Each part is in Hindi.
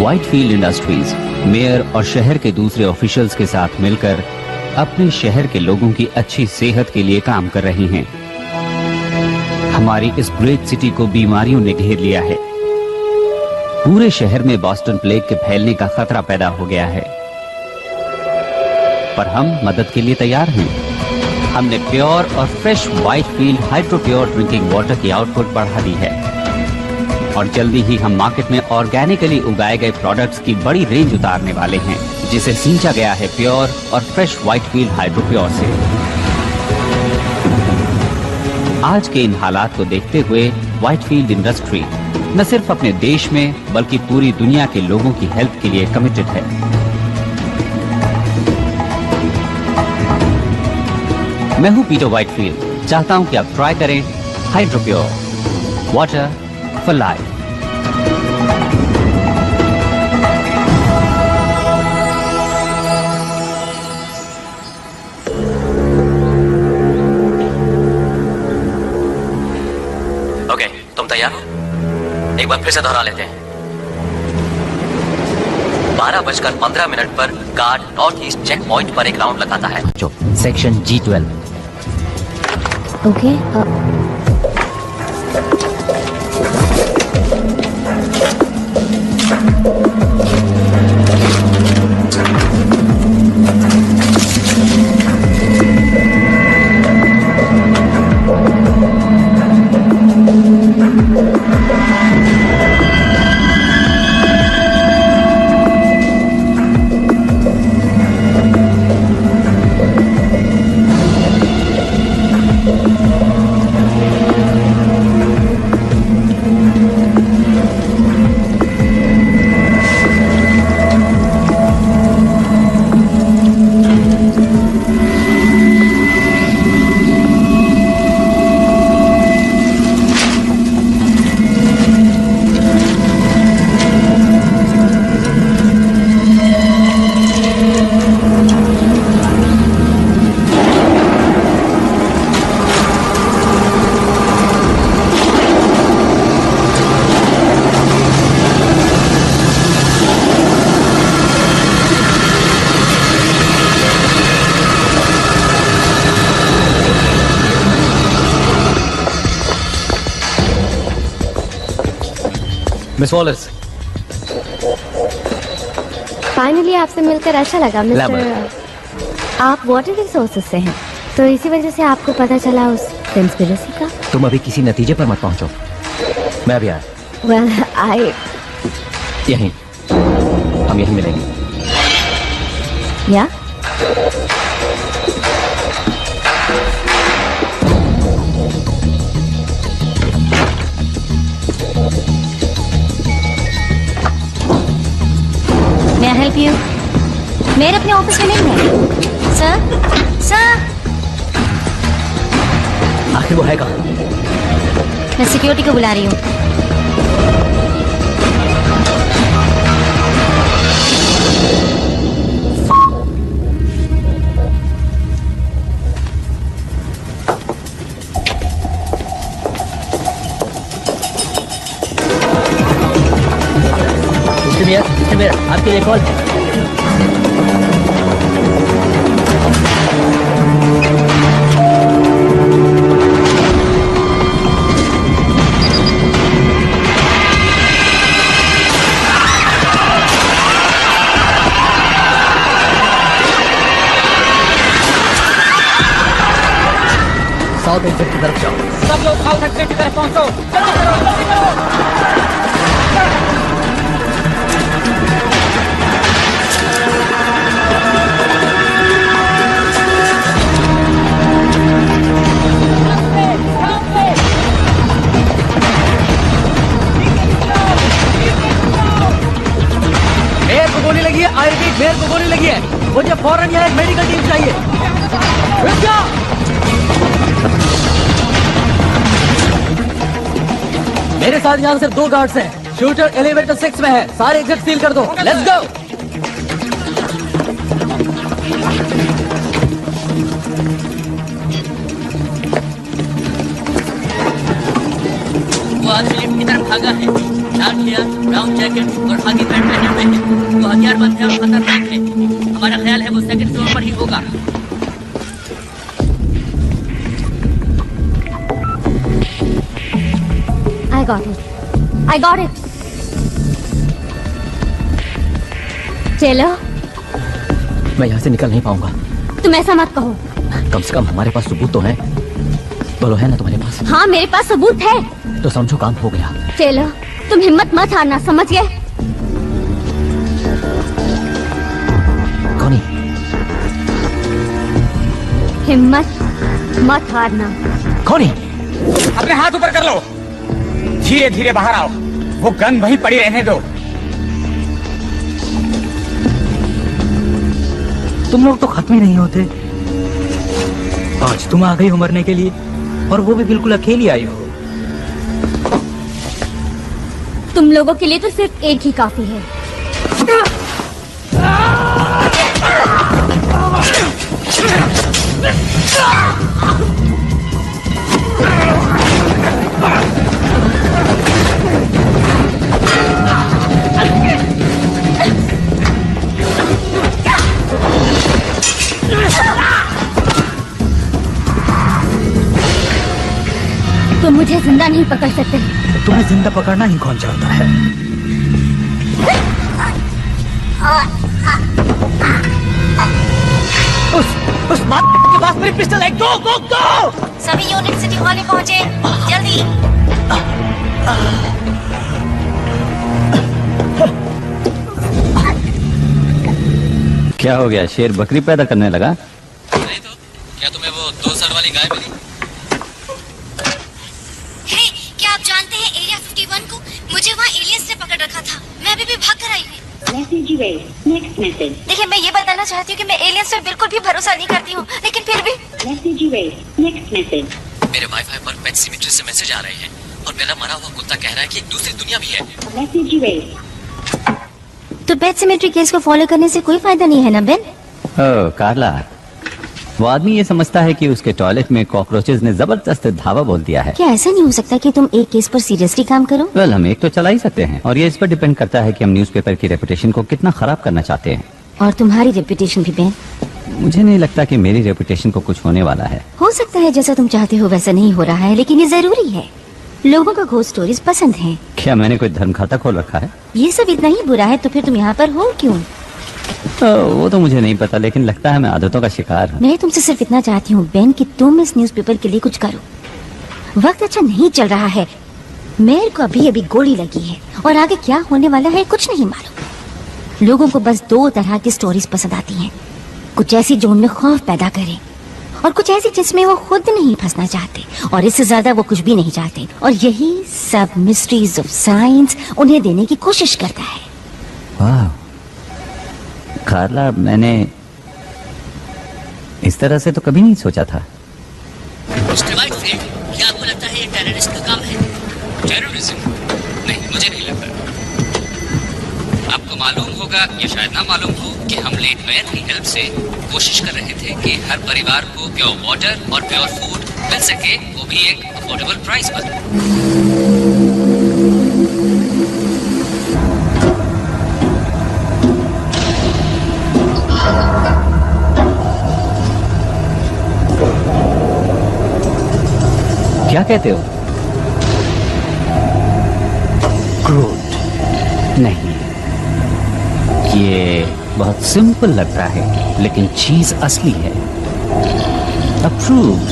व्हाइटफील्ड इंडस्ट्रीज मेयर और शहर के दूसरे ऑफिशियल्स के साथ मिलकर अपने शहर के लोगों की अच्छी सेहत के लिए काम कर रहे हैं। हमारी इस ग्रेट सिटी को बीमारियों ने घेर लिया है। पूरे शहर में बॉस्टन प्लेग के फैलने का खतरा पैदा हो गया है, पर हम मदद के लिए तैयार हैं। हमने प्योर और fresh Whitefield hydro pure drinking water की आउटपुट बढ़ा दी है और जल्दी ही हम मार्केट में ऑर्गेनिकली उगाए गए प्रोडक्ट्स की बड़ी रेंज उतारने वाले हैं, जिसे सींचा गया है प्योर और फ्रेश व्हाइटफील्ड हाइड्रो प्योर से। आज के इन हालात को देखते हुए व्हाइटफील्ड इंडस्ट्री न सिर्फ अपने देश में बल्कि पूरी दुनिया के लोगों की हेल्थ के लिए कमिटेड है। मैं हूं पीटर व्हाइटफील्ड। चाहता हूं कि आप ट्राई करें hydro pure water for life. Okay, तुम तैयार हो? एक बार फिर से दोहरा लेते हैं। 12:15 पर guard North East check point पर एक राउंड लगाता है। जो section G12। Okay, Miss Wallace, finally आपसे मिलकर अच्छा लगा मिस्टर। आप वाटर रिसोर्सेज से हैं, तो इसी वजह से आपको पता चला उस कंस्पिरेसी का। तुम अभी किसी नतीजे पर मत पहुंचो, मैं अभी आया। वेल आई यहीं, हम यहीं मिलेंगे। या May I help you? मेरे अपने ऑफिस में नहीं है। Sir, sir. आखिर वो है कहाँ? मैं सिक्योरिटी को बुला रही हूँ। मेरा आपके लिए कॉल है। साउथ एक्सिट की तरफ जाओ। सब लोग साउथ एक्सिट की तरफ पहुंचो। चलो चलो जल्दी करो। मेयर को गोली लगी है। आई रिपीट, मेयर को गोली लगी है। मुझे फौरन यहाँ एक मेडिकल टीम चाहिए। रुक जा। मेरे साथ यहाँ सिर्फ 2 गार्ड्स हैं। शूटर एलिवेटर 6 में है। सारे एग्जिट सील कर दो। Let's go. आदमी लिफ्ट की तरफ भागा है। लाल किया, ब्राउन जैकेट और खाकी पैंट पहने हुए है। वो हथियारबंद है और खतरनाक है। हमारा ख्याल है वो सेकंड फ्लोर पर ही होगा। I got it. I got it. चलो। मैं यहाँ से निकल नहीं पाऊंगा। तुम ऐसा मत कहो। कम से कम हमारे पास सबूत तो है। बोलो, है ना तुम्हारे पास? हाँ, मेरे पास सबूत है। तो समझो काम हो गया। चलो, तुम हिम्मत मत हारना, समझ गए? कौन? हिम्मत मत हारना। कौन? अपने हाथ ऊपर कर लो। धीरे धीरे बाहर आओ। वो गन वहीं पड़ी रहने दो। तुम लोग तो खत्म ही नहीं होते। आज तुम आ गई हो मरने के लिए, और वो भी बिल्कुल अकेली आई हो। तुम लोगों के लिए तो सिर्फ एक ही काफी है। तुम मुझे जिंदा नहीं पकड़ सकते। तुम्हें जिंदा पकड़ना ही कौन चाहता है? उस माँ के पास मेरी पिस्टल है। गो गो गो। सभी यूनिट सिटी हॉल में पहुंचे, जल्दी। क्या हो गया? शेर बकरी पैदा करने लगा? नहीं तो क्या तुम्हें वो 2 सर वाली गाय मिली? हे, क्या आप जानते हैं एरिया 51 को? मुझे वहाँ एलियंस ने पकड़ रखा था। मैं अभी भी भाग कर आई हूँ। देखिए, मैं ये बताना चाहती हूँ कि मैं एलियंस पर बिल्कुल भी भरोसा नहीं करती हूँ, लेकिन फिर भी मेरे वाईफाई पर पेट सिमेट्री से मैसेज आ रहे हैं और मेरा मरा हुआ कुत्ता कह रहा है कि एक दूसरी दुनिया भी है। तो पेट सिमेट्री केस को फॉलो करने से कोई फायदा नहीं है ना बेन? ओह कार्ला, वो आदमी ये समझता है कि उसके टॉयलेट में कॉकरोचेस ने जबरदस्त धावा बोल दिया है। क्या ऐसा नहीं हो सकता कि तुम एक केस पर सीरियसली काम करो? वेल, हम एक तो चला ही सकते हैं, और ये इस पर डिपेंड करता है कि हम न्यूज़पेपर की रेपुटेशन को कितना खराब करना चाहते हैं। और तुम्हारी रेपुटेशन भी बेन? मुझे नहीं लगता कि मेरी रेपुटेशन को कुछ होने वाला है। हो सकता है जैसा तुम चाहते हो वैसा नहीं हो रहा है, लेकिन ये जरूरी है। लोगों को घोस्ट स्टोरीज पसंद हैं। क्या मैंने कोई धर्म खाता खोल रखा है? ये सब इतना ही बुरा है तो फिर तुम यहाँ पर हो क्यों? वो तो मुझे नहीं पता, लेकिन लगता है मैं आदतों का शिकार हूँ। मैं तुमसे सिर्फ इतना चाहती हूँ बेन कि तुम इस न्यूज़पेपर के लिए कुछ करो। वक्त अच्छा नहीं चल रहा है। मेयर को अभी अभी गोली लगी है और आगे क्या होने वाला है कुछ नहीं मालूम। लोगों को बस 2 तरह की स्टोरीज पसंद आती हैं। कुछ ऐसी जो उनमें खौफ पैदा करे, और कुछ ऐसी जिसमें वो खुद नहीं फंसना चाहते, और इससे ज्यादा वो कुछ भी नहीं चाहते। और यही सब मिस्ट्रीज ऑफ साइंस उन्हें देने की कोशिश करता है। वाह कार्ला, मैंने इस तरह से तो कभी नहीं सोचा था। मिस्टर वाइटफील्ड, क्या आपको लगता है ये टेररिस्ट का काम है? टेररिज्म? नहीं, मुझे नहीं लगता। आपको मालूम होगा या शायद ना मालूम हो कि हम लेट मेयर की हेल्प से कोशिश कर रहे थे कि हर परिवार को प्योर वाटर और प्योर फूड मिल सके, वो भी एक अफोर्डेबल प्राइस पर। क्या कहते हो? क्रूड? नहीं, ये बहुत सिंपल लगता है, लेकिन चीज असली है। अप्रूव्ड।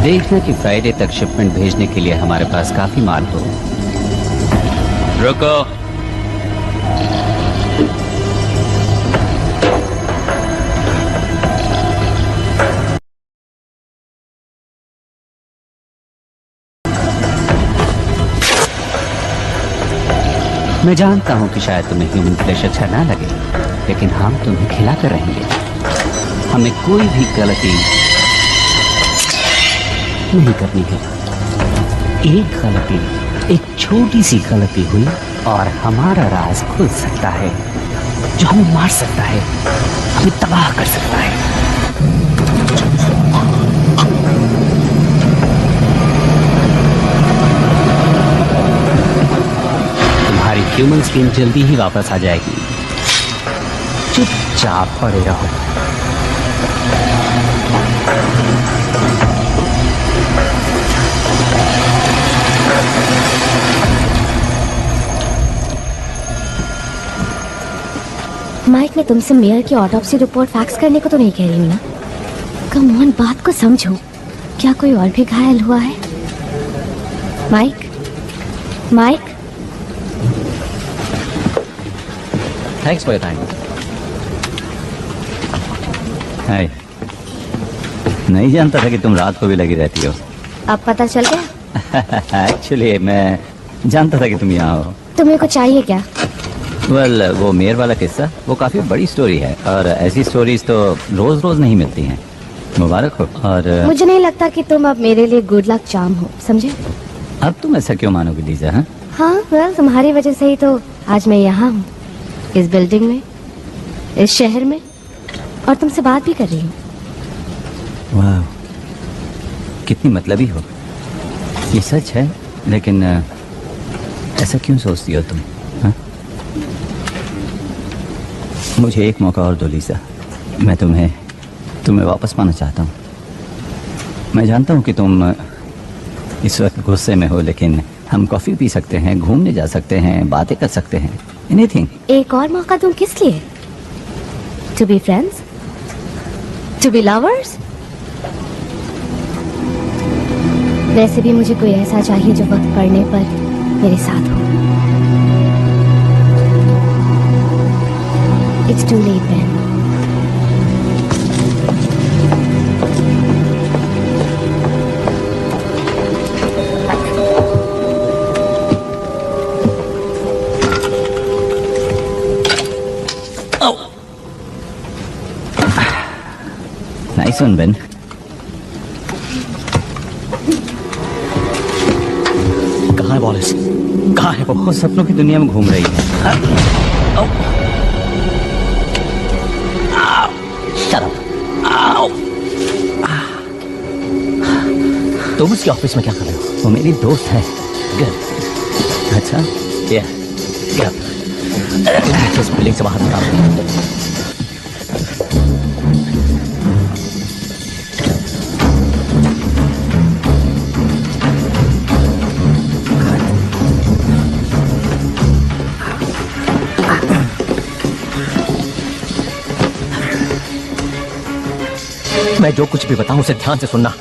देखना कि फ्राइडे तक शिपमेंट भेजने के लिए हमारे पास काफी माल हो। रुको। मैं जानता हूं कि शायद तुम्हें ह्यूमन फ्लेश अच्छा ना लगे, लेकिन हम तुम्हें खिला कर रहेंगे। हमें कोई भी गलती नहीं करनी है। एक गलती, एक छोटी सी गलती हुई और हमारा राज खुल सकता है, जो हमें मार सकता है, हमें तबाह कर सकता है। ह्यूमन स्किन जल्दी ही वापस आ जाएगी। चुपचाप पड़े रहो। माइक, मैं तुमसे मेयर की ऑटोप्सी रिपोर्ट फैक्स करने को तो नहीं कह रही हूँ ना। कम ऑन, बात को समझो। क्या कोई और भी घायल हुआ है? Mike, Mike. Thanks for your time. Hi, नहीं जानता था कि तुम रात को भी लगी रहती हो। अब पता चल गया? एक्चुअली मैं जानता था कि तुम यहाँ हो। तुम्हें कुछ चाहिए क्या? वेल, वो मेयर वाला किस्सा वो काफी बड़ी स्टोरी है और ऐसी स्टोरीज तो रोज रोज नहीं मिलती हैं। मुबारक हो। और मुझे नहीं लगता कि तुम अब मेरे लिए गुड लक चार्म हो, समझे? अब तुम ऐसा क्यों मानोगे लीजा? हाँ, हाँ, वेल, तुम्हारी वजह से ही तो आज मैं यहाँ हूँ, इस बिल्डिंग में, इस शहर में, और तुमसे बात भी कर रही हूँ। वाह, कितनी मतलबी हो। ये सच है, लेकिन ऐसा क्यों सोचती हो तुम? हाँ? मुझे एक मौका और दो लीजा। मैं तुम्हें वापस पाना चाहता हूँ। मैं जानता हूँ कि तुम इस वक्त गुस्से में हो, लेकिन हम कॉफी पी सकते हैं, घूमने जा सकते हैं, बातें कर सकते हैं, एनीथिंग। एक और मौका दूं किस लिए? To be friends, to be lovers. वैसे भी मुझे कोई ऐसा चाहिए जो वक्त पड़ने पर मेरे साथ हो। It's too late man. Nice one Ben. कहाँ है वॉलिस? कहाँ है वो सपनों की दुनिया में घूम रही है। Shut up. तुम उसके ऑफिस में क्या कर रहे हो? वो मेरी दोस्त है। Good. अच्छा, Yeah. Yeah. तुम इस बिल्डिंग से बाहर निकालो। मैं जो कुछ भी बताऊं उसे ध्यान से सुनना।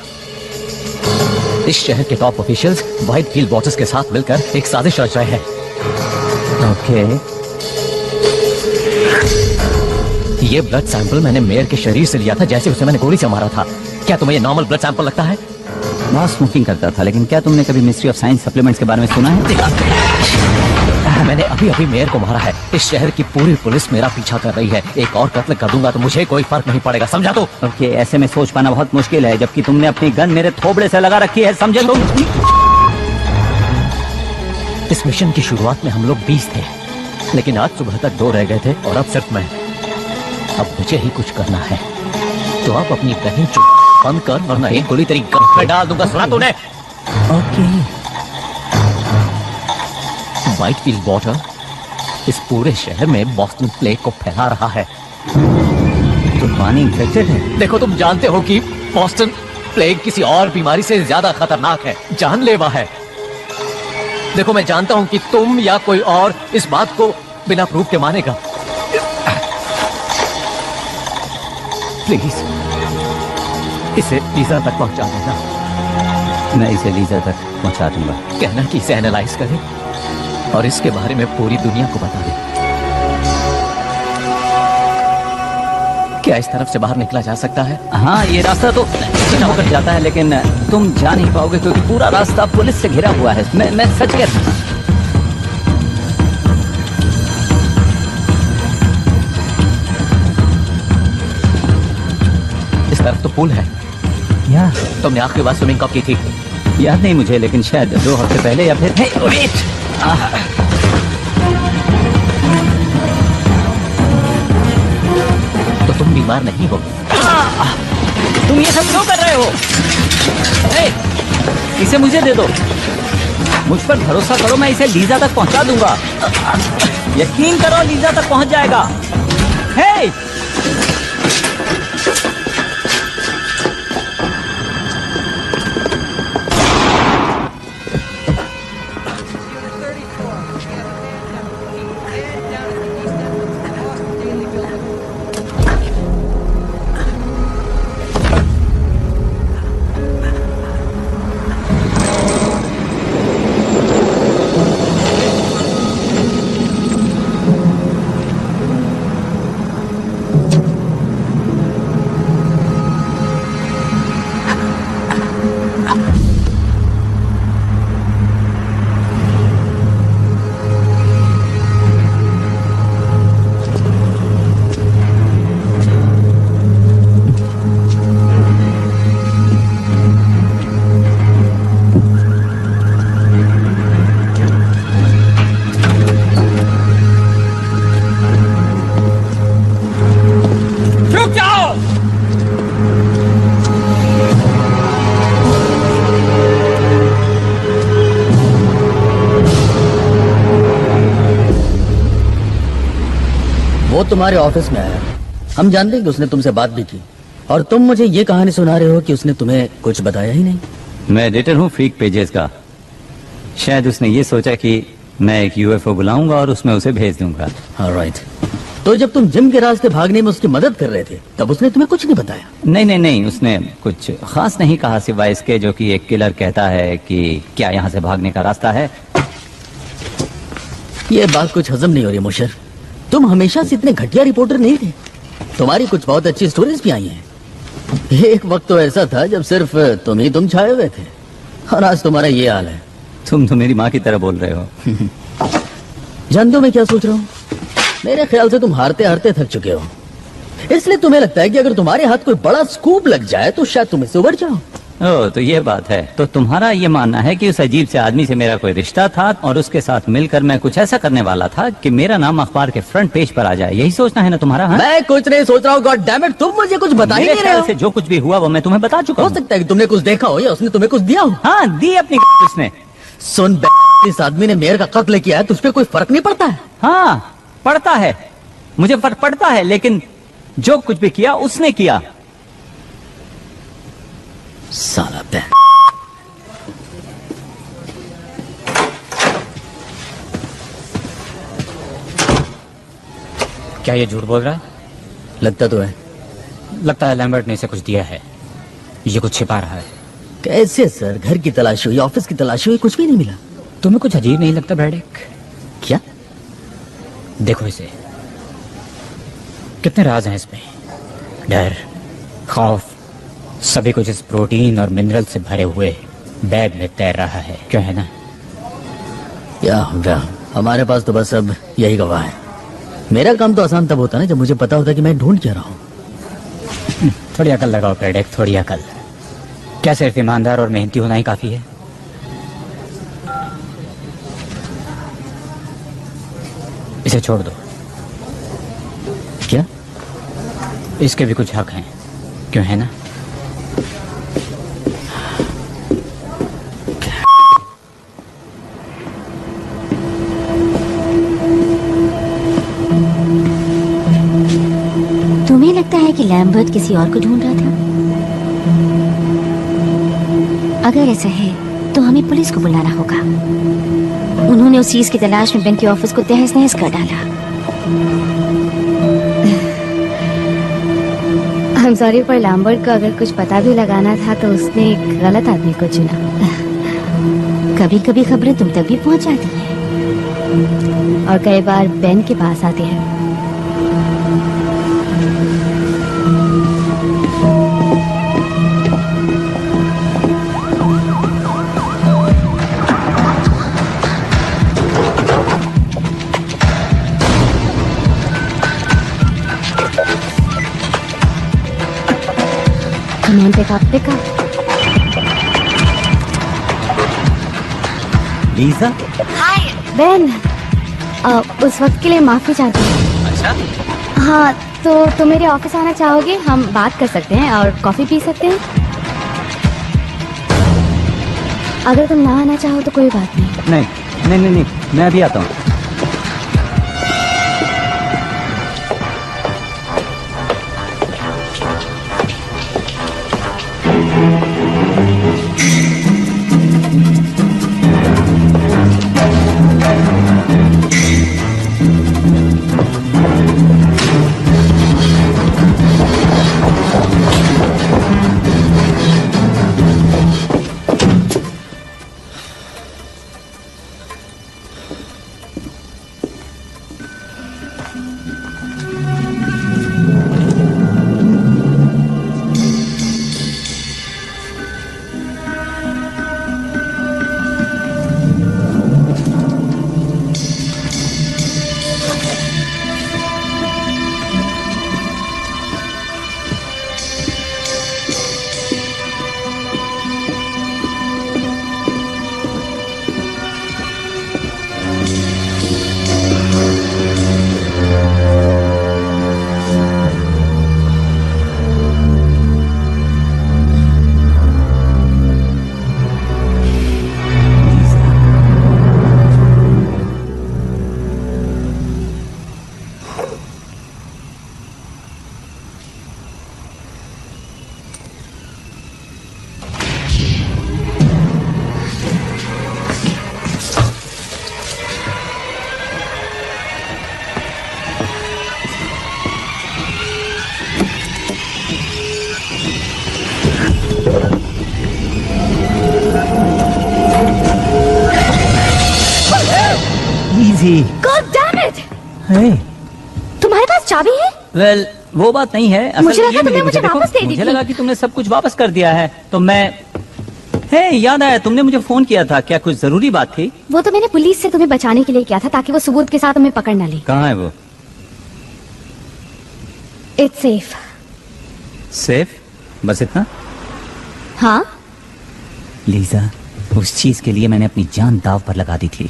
इस शहर के top officials white field watchers के साथ मिलकर एक साजिश रच रहे हैं। ओके। ये ब्लड सैंपल मैंने मेयर के शरीर से लिया था जैसे उसे मैंने गोली से मारा था। क्या तुम्हें ये नॉर्मल ब्लड सैंपल लगता है? बहुत स्मोकिंग करता था, लेकिन क्या तुमने कभी मिस्ट्री ऑफ साइंस सप्लीमेंट्स के बारे में सुना है? मैंने अभी अभी मेयर को मारा है। इस शहर की पूरी पुलिस मेरा पीछा कर रही है। एक और कत्ल कर दूंगा तो मुझे कोई फर्क नहीं पड़ेगा, समझा? तो ओके, ऐसे में सोच पाना बहुत मुश्किल है, जबकि तुमने अपनी गन मेरे थोबड़े से लगा रखी है, समझे तुम? इस मिशन की शुरुआत में हम लोग 20 थे, लेकिन आज सुबह तक 2 रह गए थे और अब सिर्फ मैं। अब मुझे ही कुछ करना है, तो आप अपनी बहन चुप बंद कर वरना एक गोली तेरी गन में डाल दूंगा, सुना तूने? ओके। व्हाइट फील्ड वॉटर इस पूरे शहर में बॉस्टन प्लेग को फैला रहा है। तो पानी इन्फेक्टेड है? देखो, तुम जानते हो कि बॉस्टन प्लेग किसी और बीमारी से ज्यादा खतरनाक है, जानलेवा है। देखो, मैं जानता हूं कि तुम या कोई और इस बात को बिना प्रूफ के मानेगा। प्लीज इसे लीजा तक पहुंचा देना। मैं इसे लीजा तक पहुंचा दूंगा। कहना कि इसे एनालाइज करें और इसके बारे में पूरी दुनिया को बता दें। क्या इस तरफ से बाहर निकला जा सकता है? हाँ, ये रास्ता तो होकर जाता है, लेकिन तुम जा नहीं पाओगे क्योंकि पूरा रास्ता पुलिस से घिरा हुआ है। मैं सच कह रहा हूँ। इस तरफ तो पुल है। या तुमने आखिरी बार स्विमिंग कब की थी? याद नहीं मुझे, लेकिन शायद 2 हफ्ते पहले या फिर। तो तुम बीमार नहीं हो? तुम ये सब क्यों कर रहे हो? इसे मुझे दे दो। मुझ पर भरोसा करो, मैं इसे लीजा तक पहुंचा दूंगा। यकीन करो, लीजा तक पहुंच जाएगा। हे! वो तुम्हारे ऑफिस में आया, हम जानते हैं कि उसने तुमसे बात भी की, और तुम मुझे ये कहानी सुना रहे हो कि उसने तुम्हें कुछ बताया ही नहीं। मैं एडिटर हूँ फ्रीक पेजेस का। शायद उसने ये सोचा कि मैं एक यूएफओ बुलाऊंगा और उसमें उसे भेज दूंगा। ऑलराइट। तो जब तुम जिम के रास्ते भागने में उसकी मदद कर रहे थे, तब उसने तुम्हें कुछ नहीं बताया? नहीं, उसने कुछ खास नहीं कहा सिवाय इसके जो कि एक किलर कहता है कि क्या यहाँ से भागने का रास्ता है। ये बात कुछ हजम नहीं हो रही मुशर। तुम हमेशा से इतने घटिया रिपोर्टर नहीं थे। तुम्हारी कुछ बहुत अच्छी स्टोरीज भी आई हैं। एक वक्त तो ऐसा था जब सिर्फ तुम छाए हुए थे, और आज तुम्हारा ये हाल है। तुम तो मेरी माँ की तरह बोल रहे हो। जानते हो मैं क्या सोच रहा हूँ? मेरे ख्याल से तुम हारते हारते थक चुके हो, इसलिए तुम्हें लगता है कि अगर तुम्हारे हाथ कोई बड़ा स्कूप लग जाए तो शायद तुम इससे उबर जाओ। ओह, तो ये बात है। तो तुम्हारा ये मानना है कि उस अजीब से आदमी से मेरा कोई रिश्ता था और उसके साथ मिलकर मैं कुछ ऐसा करने वाला था कि मेरा नाम अखबार के फ्रंट पेज पर आ जाए। यही सोचना है ना तुम्हारा? हाँ? मैं कुछ नहीं सोच रहा हूँ। गॉड डैम इट, तुम मुझे कुछ बता ही नहीं रहे हो। से जो कुछ भी हुआ वो मैं तुम्हें बता चुका हूँ। हो सकता है कि तुमने कुछ देखा हो या उसने तुम्हें कुछ दिया हो। हाँ, दी अपनी उसने। सुन, इस आदमी ने मेयर का कत्ल किया है, तुझ पे कोई फर्क नहीं पड़ता है? हाँ, पड़ता है, मुझे फर्क पड़ता है, लेकिन जो कुछ भी किया उसने किया। साला बैन। क्या ये झूठ बोल रहा है? लगता तो है। लगता है लैम्बर्ट ने इसे कुछ दिया है, ये कुछ छिपा रहा है। कैसे सर? घर की तलाशी हुई, ऑफिस की तलाशी हुई, कुछ भी नहीं मिला। तुम्हें कुछ अजीब नहीं लगता ब्रैडिक? क्या? देखो इसे, कितने राज हैं इसमें। डर, खौफ, सभी कुछ इस प्रोटीन और मिनरल से भरे हुए बैग में तैर रहा है। क्यों है ना? या हमारे पास तो बस अब यही गवाह है। मेरा काम तो आसान तब होता ना जब मुझे पता होता कि मैं ढूंढ क्या रहा हूँ। थोड़ी अकल लगाओ ब्रैडिक, थोड़ी अकल। क्या सिर्फ ईमानदार और मेहनती होना ही काफी है? इसे छोड़ दो। क्या? इसके भी कुछ हक हैं, क्यों है ना? तुम्हें लगता है कि लैम्बर्ट किसी और को ढूंढ रहा था? अगर ऐसा है तो हमें पुलिस को बुलाना होगा। उन्होंने उस चीज की तलाश में बेन के ऑफिस को तहस नहस कर डाला। I'm sorry, पर लैम्बर्ट को अगर कुछ पता भी लगाना था तो उसने एक गलत आदमी को चुना। कभी कभी खबरें तुम तक भी पहुंच जाती हैं, और कई बार बेन के पास आती है। Come on, pick up. Lisa? Hi Ben, उस वक्त के लिए माफी चाहती हूँ। अच्छा। हाँ, तो तुम मेरे ऑफिस आना चाहोगे? हम बात कर सकते हैं और कॉफी पी सकते हैं। अगर तुम ना आना चाहो तो कोई बात नहीं। नहीं नहीं नहीं नहीं, मैं अभी आता हूँ। God damn it! Hey. तुम्हारे पास चाबी है? वेल वो बात नहीं है। असल मुझे ये लगा मिली तुमने मुझे देखो, वापस दे दी मुझे थी। लगा कि तुमने सब कुछ वापस कर दिया है तो मैं याद आया तुमने मुझे फोन किया था, क्या कुछ जरूरी बात थी? वो तो मैंने पुलिस से तुम्हें बचाने के लिए किया था ताकि वो सबूत के साथ तुम्हें पकड़ न ले। कहाँ है वो? It's safe. सेफ? बस इतना? हाँ? लीजा, उस चीज के लिए मैंने अपनी जान दाव पर लगा दी थी।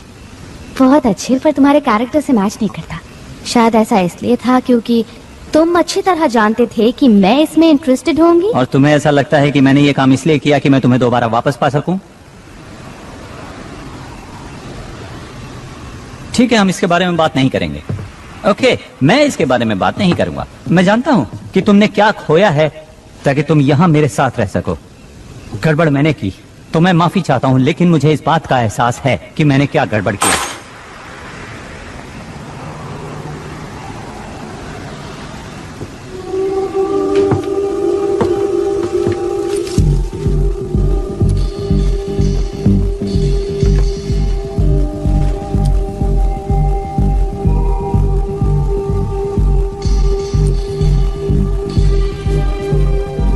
बहुत अच्छे, पर तुम्हारे कैरेक्टर से मैच नहीं करता। शायद ऐसा इसलिए था क्योंकि तुम अच्छी तरह जानते थे कि मैं इसमें इंटरेस्टेड होंगी। और तुम्हें ऐसा लगता है कि मैंने ये काम इसलिए किया कि मैं तुम्हें दोबारा वापस पा सकूं? ठीक है, हम इसके बारे में बात नहीं करेंगे। ओके, मैं इसके बारे में बात नहीं करूंगा। मैं जानता हूं कि तुमने क्या खोया है ताकि तुम यहां मेरे साथ रह सको। गड़बड़ मैंने की तो मैं माफी चाहता हूं, लेकिन मुझे इस बात का एहसास है कि मैंने क्या गड़बड़ किया।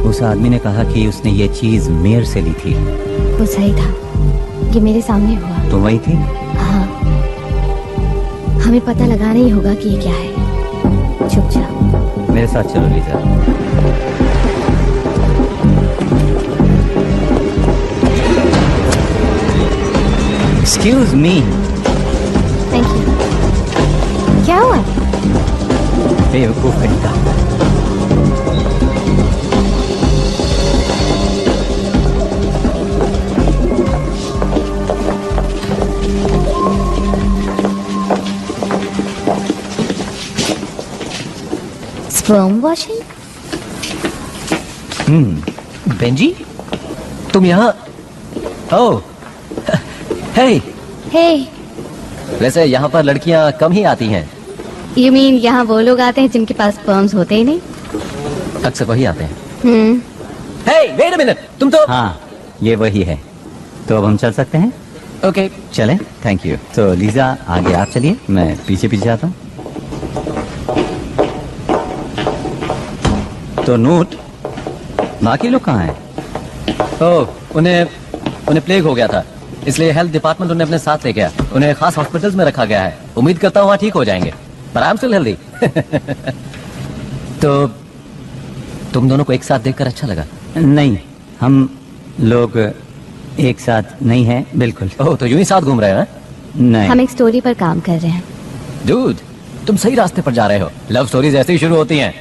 उस आदमी ने कहा कि उसने ये चीज मेयर से ली थी। वो सही था, ये मेरे सामने हुआ। तो वही थी? हाँ, हमें पता लगाना ही होगा कि ये क्या है। चुपचाप मेरे साथ चलो Lisa. Excuse me. Thank you. क्या हुआ? बेवकूफ लड़का। Sperm washing? बेंजी, तुम यहाँ? ओह, हे। हे, वैसे यहाँ पर लड़कियाँ कम ही आती हैं। यू मीन यहाँ वो लोग आते हैं जिनके पास स्पर्म्स होते ही नहीं? अक्सर वही आते हैं। हे, वेट अ मिनट, तुम तो। हाँ, ये वही है। तो अब हम चल सकते हैं? ओके, चलें? Thank you. तो लीजा आगे आप चलिए, मैं पीछे पीछे आता हूँ। तो नोट, बाकी लोग कहाँ हैं? ओह, उन्हें प्लेग हो गया था, इसलिए हेल्थ डिपार्टमेंट उन्हें अपने साथ ले गया। उन्हें खास हॉस्पिटल्स में रखा गया है। उम्मीद करता हूँ वहाँ ठीक हो जाएंगे, पर आई एम स्टिल हेल्दी। तो तुम दोनों को एक साथ देखकर अच्छा लगा? नहीं, हम लोग एक साथ नहीं हैं, बिल्कुल। ओह, तो यूं ही साथ घूम रहे हैं? नहीं। हम एक स्टोरी पर काम कर रहे हैं। डूड, तुम सही रास्ते पर जा रहे हो। लव स्टोरीज ऐसे ही शुरू होती हैं।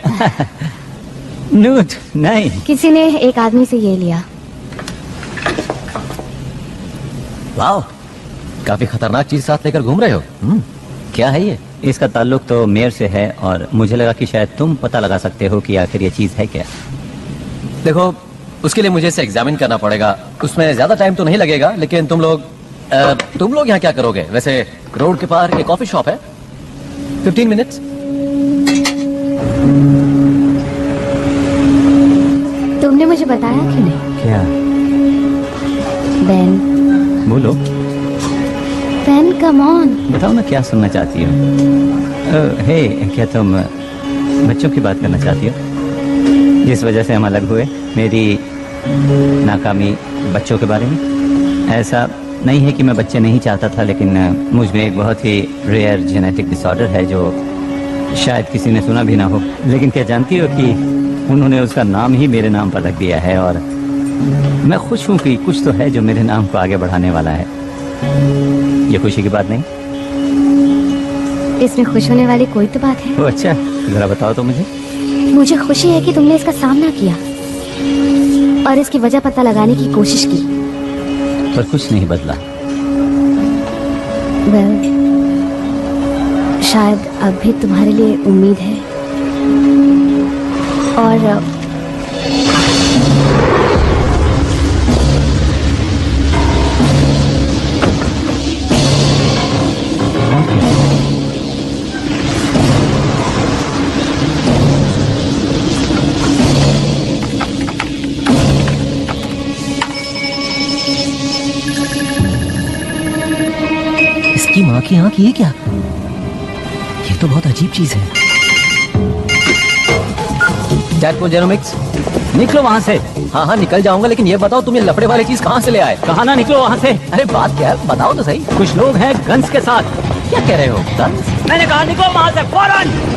नूट, नहीं। किसी ने एक आदमी से ये लिया। वाह, काफी खतरनाक चीज साथ लेकर घूम रहे हो। क्या है ये? इसका ताल्लुक तो मेयर से है और मुझे लगा कि शायद तुम पता लगा सकते हो कि आखिर ये चीज है क्या। देखो, उसके लिए मुझे इसे एग्जामिन करना पड़ेगा। उसमें ज्यादा टाइम तो नहीं लगेगा, लेकिन तुम लोग यहाँ क्या करोगे? वैसे रोड के पार एक कॉफी शॉप है, 15 मिनट्स। तुमने मुझे बताया कि नहीं? क्या? बेन, बोलो। Ben come on. बताओ ना, क्या सुनना चाहती हो? हे, क्या तुम बच्चों की बात करना चाहती हो जिस वजह से हम अलग हुए? मेरी नाकामी बच्चों के बारे में? ऐसा नहीं है कि मैं बच्चे नहीं चाहता था, लेकिन मुझ में एक बहुत ही रेयर जेनेटिक डिसऑर्डर है जो शायद किसी ने सुना भी ना हो। लेकिन क्या जानती हो कि उन्होंने उसका नाम ही मेरे नाम पर रख दिया है और मैं खुश हूँ कि कुछ तो है जो मेरे नाम को आगे बढ़ाने वाला है। ये खुशी की बात नहीं? इसमें खुश होने वाली कोई तो बात है। ओ अच्छा, जरा बताओ तो मुझे। मुझे खुशी है कि तुमने इसका सामना किया और इसकी वजह पता लगाने की कोशिश की। पर कुछ नहीं बदला। वेल, शायद अब भी तुम्हारे लिए उम्मीद है। और इसकी माँ की आंख, ये क्या? ये तो बहुत अजीब चीज है। डैडपुल जेनोमिक्स, निकलो वहाँ से। हाँ हाँ निकल जाऊंगा, लेकिन ये बताओ तुम ये लफड़े वाली चीज कहाँ से ले आए? कहा ना निकलो वहाँ से। अरे बात क्या है, बताओ तो सही। कुछ लोग हैं गन्स के साथ। क्या कह रहे हो? गन्स? मैंने कहा निकलो वहाँ से फौरन।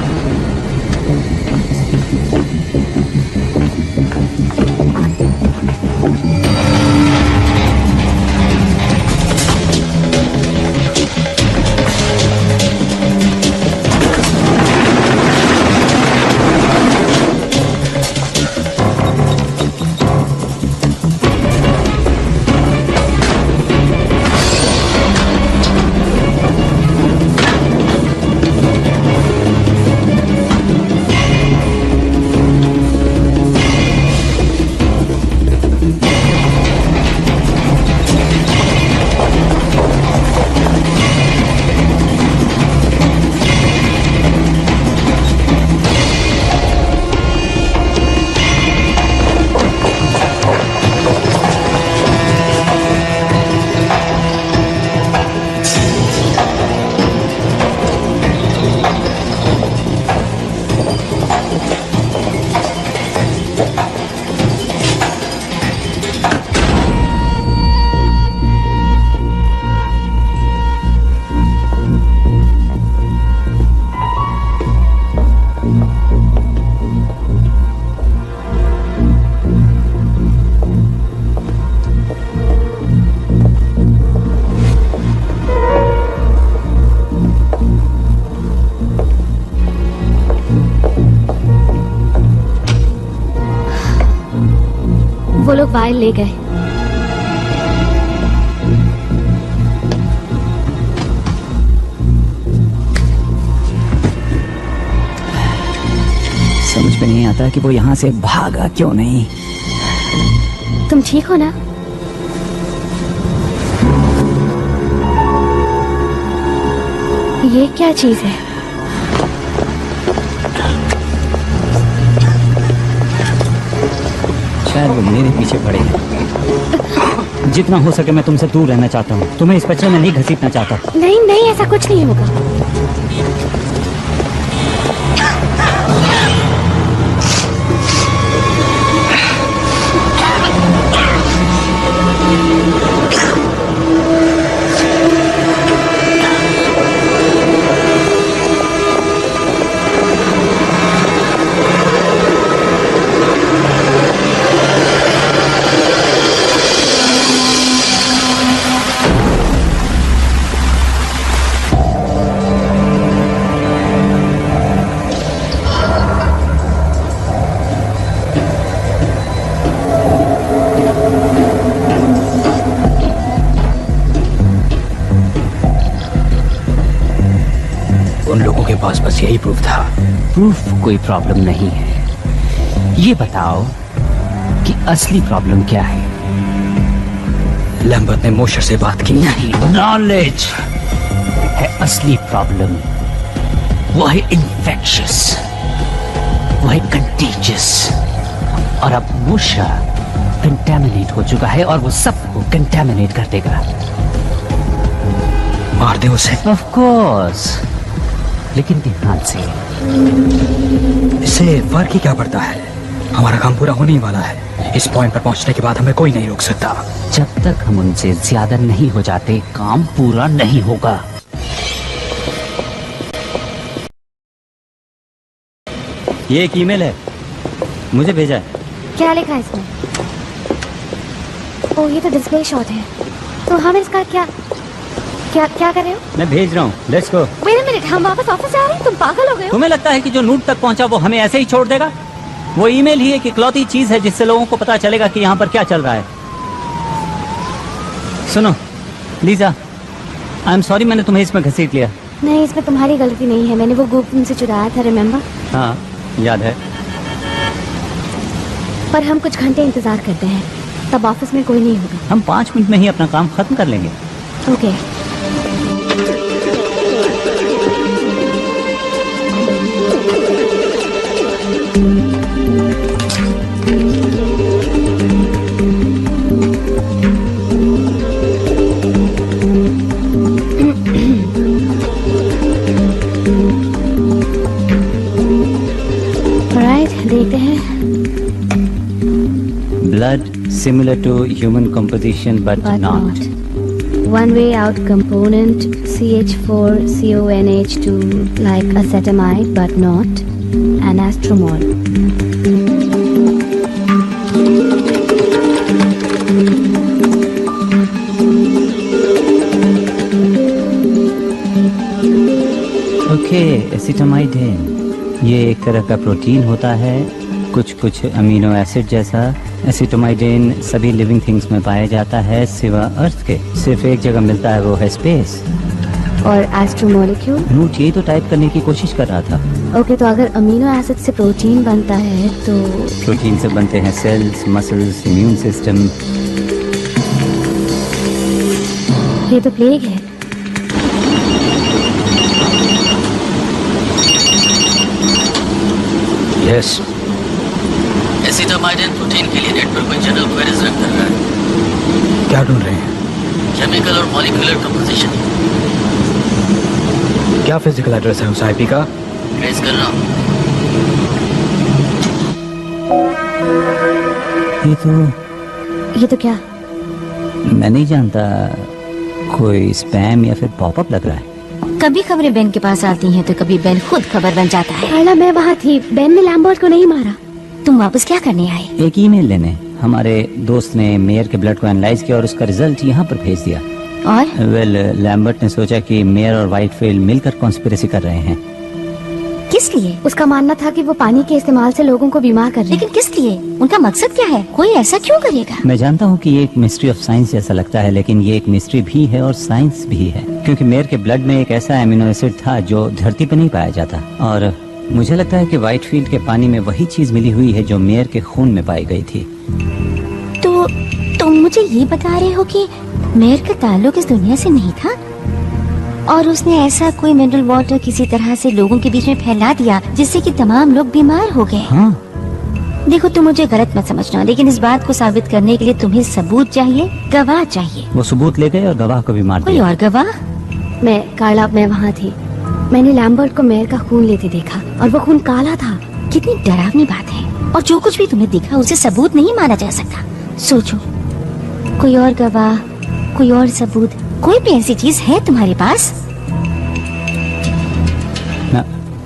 वो लोग वायल ले गए। समझ में नहीं आता कि वो यहाँ से भागा क्यों नहीं। तुम ठीक हो ना? ये क्या चीज है? शायद वो मेरे पीछे पड़े हैं। जितना हो सके मैं तुमसे दूर रहना चाहता हूँ। तुम्हें इस कचरे में नहीं घसीटना चाहता। नहीं नहीं, ऐसा कुछ नहीं होगा। उन लोगों के पास बस यही प्रूफ था। प्रूफ कोई प्रॉब्लम नहीं है, ये बताओ कि असली प्रॉब्लम क्या है। लैम्बर्ट ने मोशर से बात की। नहीं, नॉलेज है असली प्रॉब्लम। वो है इन्फेक्शियस, वो है कंटेजियस। और अब मोशा कंटेमिनेट हो चुका है और वो सबको कंटेमिनेट कर देगा। मार दे उसे। ऑफ कोर्स, लेकिन ध्यान से। इससे फर्क ही क्या पड़ता है? हमारा काम पूरा होने ही वाला है। इस पॉइंट पर पहुंचने के बाद हमें कोई नहीं रोक सकता। जब तक हम उनसे ज्यादा नहीं हो जाते, काम पूरा नहीं होगा। ये एक ईमेल है, मुझे भेजा है। क्या लिखा है इसमें? ओ, ये तो डिस्प्ले शॉट है। तो हम इसका क्या क्या क्या कर रहे हो? मैं भेज रहा हूँ, let's go. Wait a minute, हम वापस ऑफिस जा रहे हैं? तुम पागल हो गए हो? तुम्हें लगता है कि जो नूट तक पहुंचा वो हमें ऐसे ही छोड़ देगा? वो ईमेल ही एक इकलौती चीज है जिससे लोगों को पता चलेगा कि यहाँ पर क्या चल रहा है। सुनो लीजा, आई एम सॉरी मैंने तुम्हें इसमें घसीट लिया। नहीं, इसमें तुम्हारी गलती नहीं है। मैंने वो गुप्त तुमसे चुराया था, रिमेम्बर? हाँ याद है। पर हम कुछ घंटे इंतजार करते हैं, तब ऑफिस में कोई नहीं होगा। हम 5 मिनट में ही अपना काम खत्म कर लेंगे। ओके। देखते हैं। Blood similar to human composition but not. One way out component CH4CONH2 like acetamide but not anastromol. Okay, acetamidine ये एक तरह का प्रोटीन होता है, कुछ अमीनो एसिड जैसा। एसिटामाइडिन सभी लिविंग थिंग्स में पाया जाता है सिवा अर्थ के। सिर्फ एक जगह मिलता है, वो है स्पेस। और एस्ट्रोमोलिक्यूल? नूट यही तो टाइप करने की कोशिश कर रहा था। ओके, तो अगर अमीनो एसिड से प्रोटीन बनता है तो प्रोटीन से बनते हैं सेल्स, मसल्स, इम्यून सिस्टम। ये तो प्लेग है। यस। एसिटामाइडिन प्रोटीन के लिए नेट पर कोई जनरल क्वेरीज रन कर रहा है। क्या ढूंढ रहे हैं? केमिकल और मॉलिक्यूलर कंपोजिशन। क्या फिजिकल एड्रेस है उस आईपी का? ट्रेस कर रहा हूँ। ये तो क्या? मैं नहीं जानता, कोई स्पैम या फिर पॉपअप लग रहा है। कभी खबरें बेन के पास आती हैं तो कभी बेन खुद खबर बन जाता है। कार्ला, मैं वहाँ थी। बेन ने लैम्बर्ट को नहीं मारा। तुम वापस क्या करने आए? एक ईमेल लेने। हमारे दोस्त ने मेयर के ब्लड को एनालाइज किया और उसका रिजल्ट यहाँ पर भेज दिया। और लैम्बर्ट ने सोचा कि मेयर और व्हाइटफील्ड मिलकर कॉन्स्पिरेसी कर रहे हैं। किस लिए? उसका मानना था कि वो पानी के इस्तेमाल से लोगों को बीमार कर रहे हैं। लेकिन किस लिए? उनका मकसद क्या है? कोई ऐसा क्यों करेगा? मैं जानता हूँ कि ये एक मिस्ट्री ऑफ साइंस जैसा लगता है, लेकिन ये एक मिस्ट्री भी है और साइंस भी है। क्योंकि मेयर के ब्लड में एक ऐसा एमिनो एसिड था जो धरती पे नहीं पाया जाता, और मुझे लगता है कि व्हाइटफील्ड के पानी में वही चीज मिली हुई है जो मेयर के खून में पाई गई थी। तो तुम मुझे ये बता रहे हो कि मेयर का ताल्लुक इस दुनिया से नहीं था और उसने ऐसा कोई मिनरल वाटर किसी तरह से लोगों के बीच में फैला दिया जिससे कि तमाम लोग बीमार हो गए? हाँ। देखो, तुम मुझे गलत मत समझना, लेकिन इस बात को साबित करने के लिए तुम्हें सबूत चाहिए, गवाह चाहिए। वो सबूत ले गए और गवाह को भी मार कोई दिया। और गवाह? मैं वहाँ थी। मैंने लैम्बर्ट को मेयर का खून लेते देखा और वो खून काला था। कितनी डरावनी बात है। और जो कुछ भी तुम्हें दिखा उसे सबूत नहीं माना जा सकता। सोचो, कोई और गवाह, कोई और सबूत, कोई भी ऐसी चीज है तुम्हारे पास?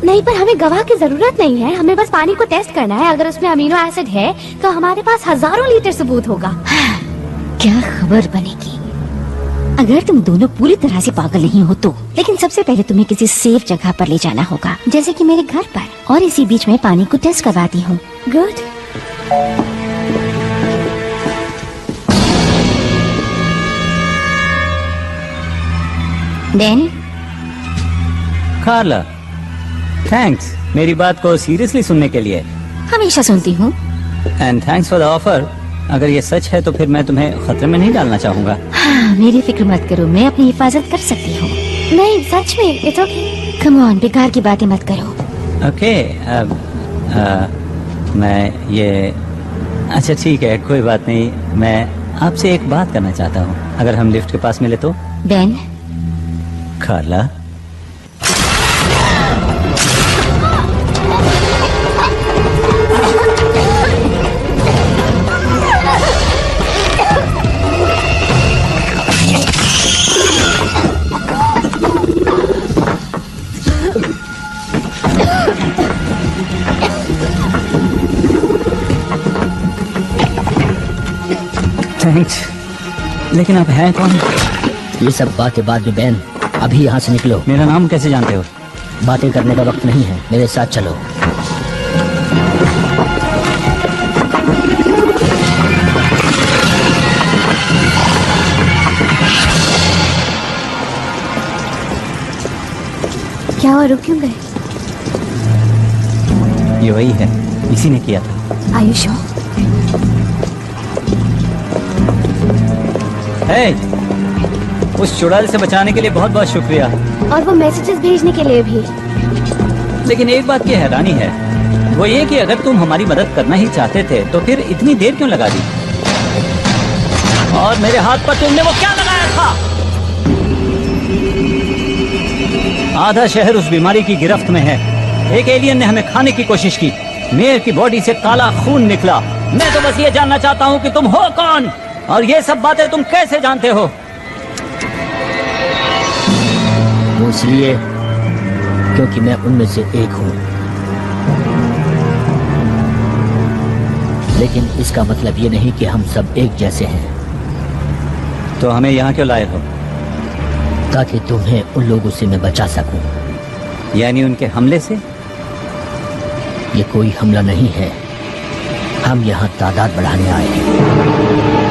नहीं, पर हमें गवाह की जरूरत नहीं है। हमें बस पानी को टेस्ट करना है। अगर उसमें अमीनो एसिड है तो हमारे पास हजारों लीटर सबूत होगा। क्या खबर बनेगी अगर तुम दोनों पूरी तरह से पागल नहीं हो तो। लेकिन सबसे पहले तुम्हें किसी सेफ जगह पर ले जाना होगा, जैसे कि मेरे घर पर, और इसी बीच में पानी को टेस्ट करवाती हूँ। गुड। देन कार्ला, थैंक्स मेरी बात को सीरियसली सुनने के लिए। हमेशा सुनती हूँ। And thanks for the offer. अगर ये सच है तो फिर मैं तुम्हें खतरे में नहीं डालना चाहूंगा। हाँ, मेरी फिक्र मत करो, मैं अपनी हिफाजत कर सकती हूँ। नहीं सच में, इट्स ओके। कम ऑन, बेकार की बातें मत करो। ओके मैं ये अच्छा ठीक है, कोई बात नहीं। मैं आपसे एक बात करना चाहता हूँ, अगर हम लिफ्ट के पास मिले तो। बेन, कार्ला, थैंक्स, लेकिन आप हैं कौन? ये सब बातें बाद में बेन, अभी यहाँ से निकलो। मेरा नाम कैसे जानते हो? बातें करने का वक्त नहीं है, मेरे साथ चलो। क्या हुआ, रुक क्यों गए? ये वही है, इसी ने किया था। आयुष हो? हे, उस चुड़ैल से बचाने के लिए बहुत बहुत शुक्रिया। और वो मैसेजेस भेजने के लिए भी। लेकिन एक बात की हैरानी है, वो ये कि अगर तुम हमारी मदद करना ही चाहते थे तो फिर इतनी देर क्यों लगा दी? और मेरे हाथ पर तुमने वो क्या लगाया था? आधा शहर उस बीमारी की गिरफ्त में है। एक एलियन ने हमें खाने की कोशिश की। मेयर की बॉडी से काला खून निकला। मैं तो बस ये जानना चाहता हूँ कि तुम हो कौन और ये सब बातें तुम कैसे जानते हो? वो इसलिए क्योंकि मैं उनमें से एक हूँ। लेकिन इसका मतलब ये नहीं कि हम सब एक जैसे हैं। तो हमें यहाँ क्यों लाए हो? ताकि तुम्हें उन लोगों से मैं बचा सकूं। यानी उनके हमले से? ये कोई हमला नहीं है, हम यहाँ तादाद बढ़ाने आए हैं।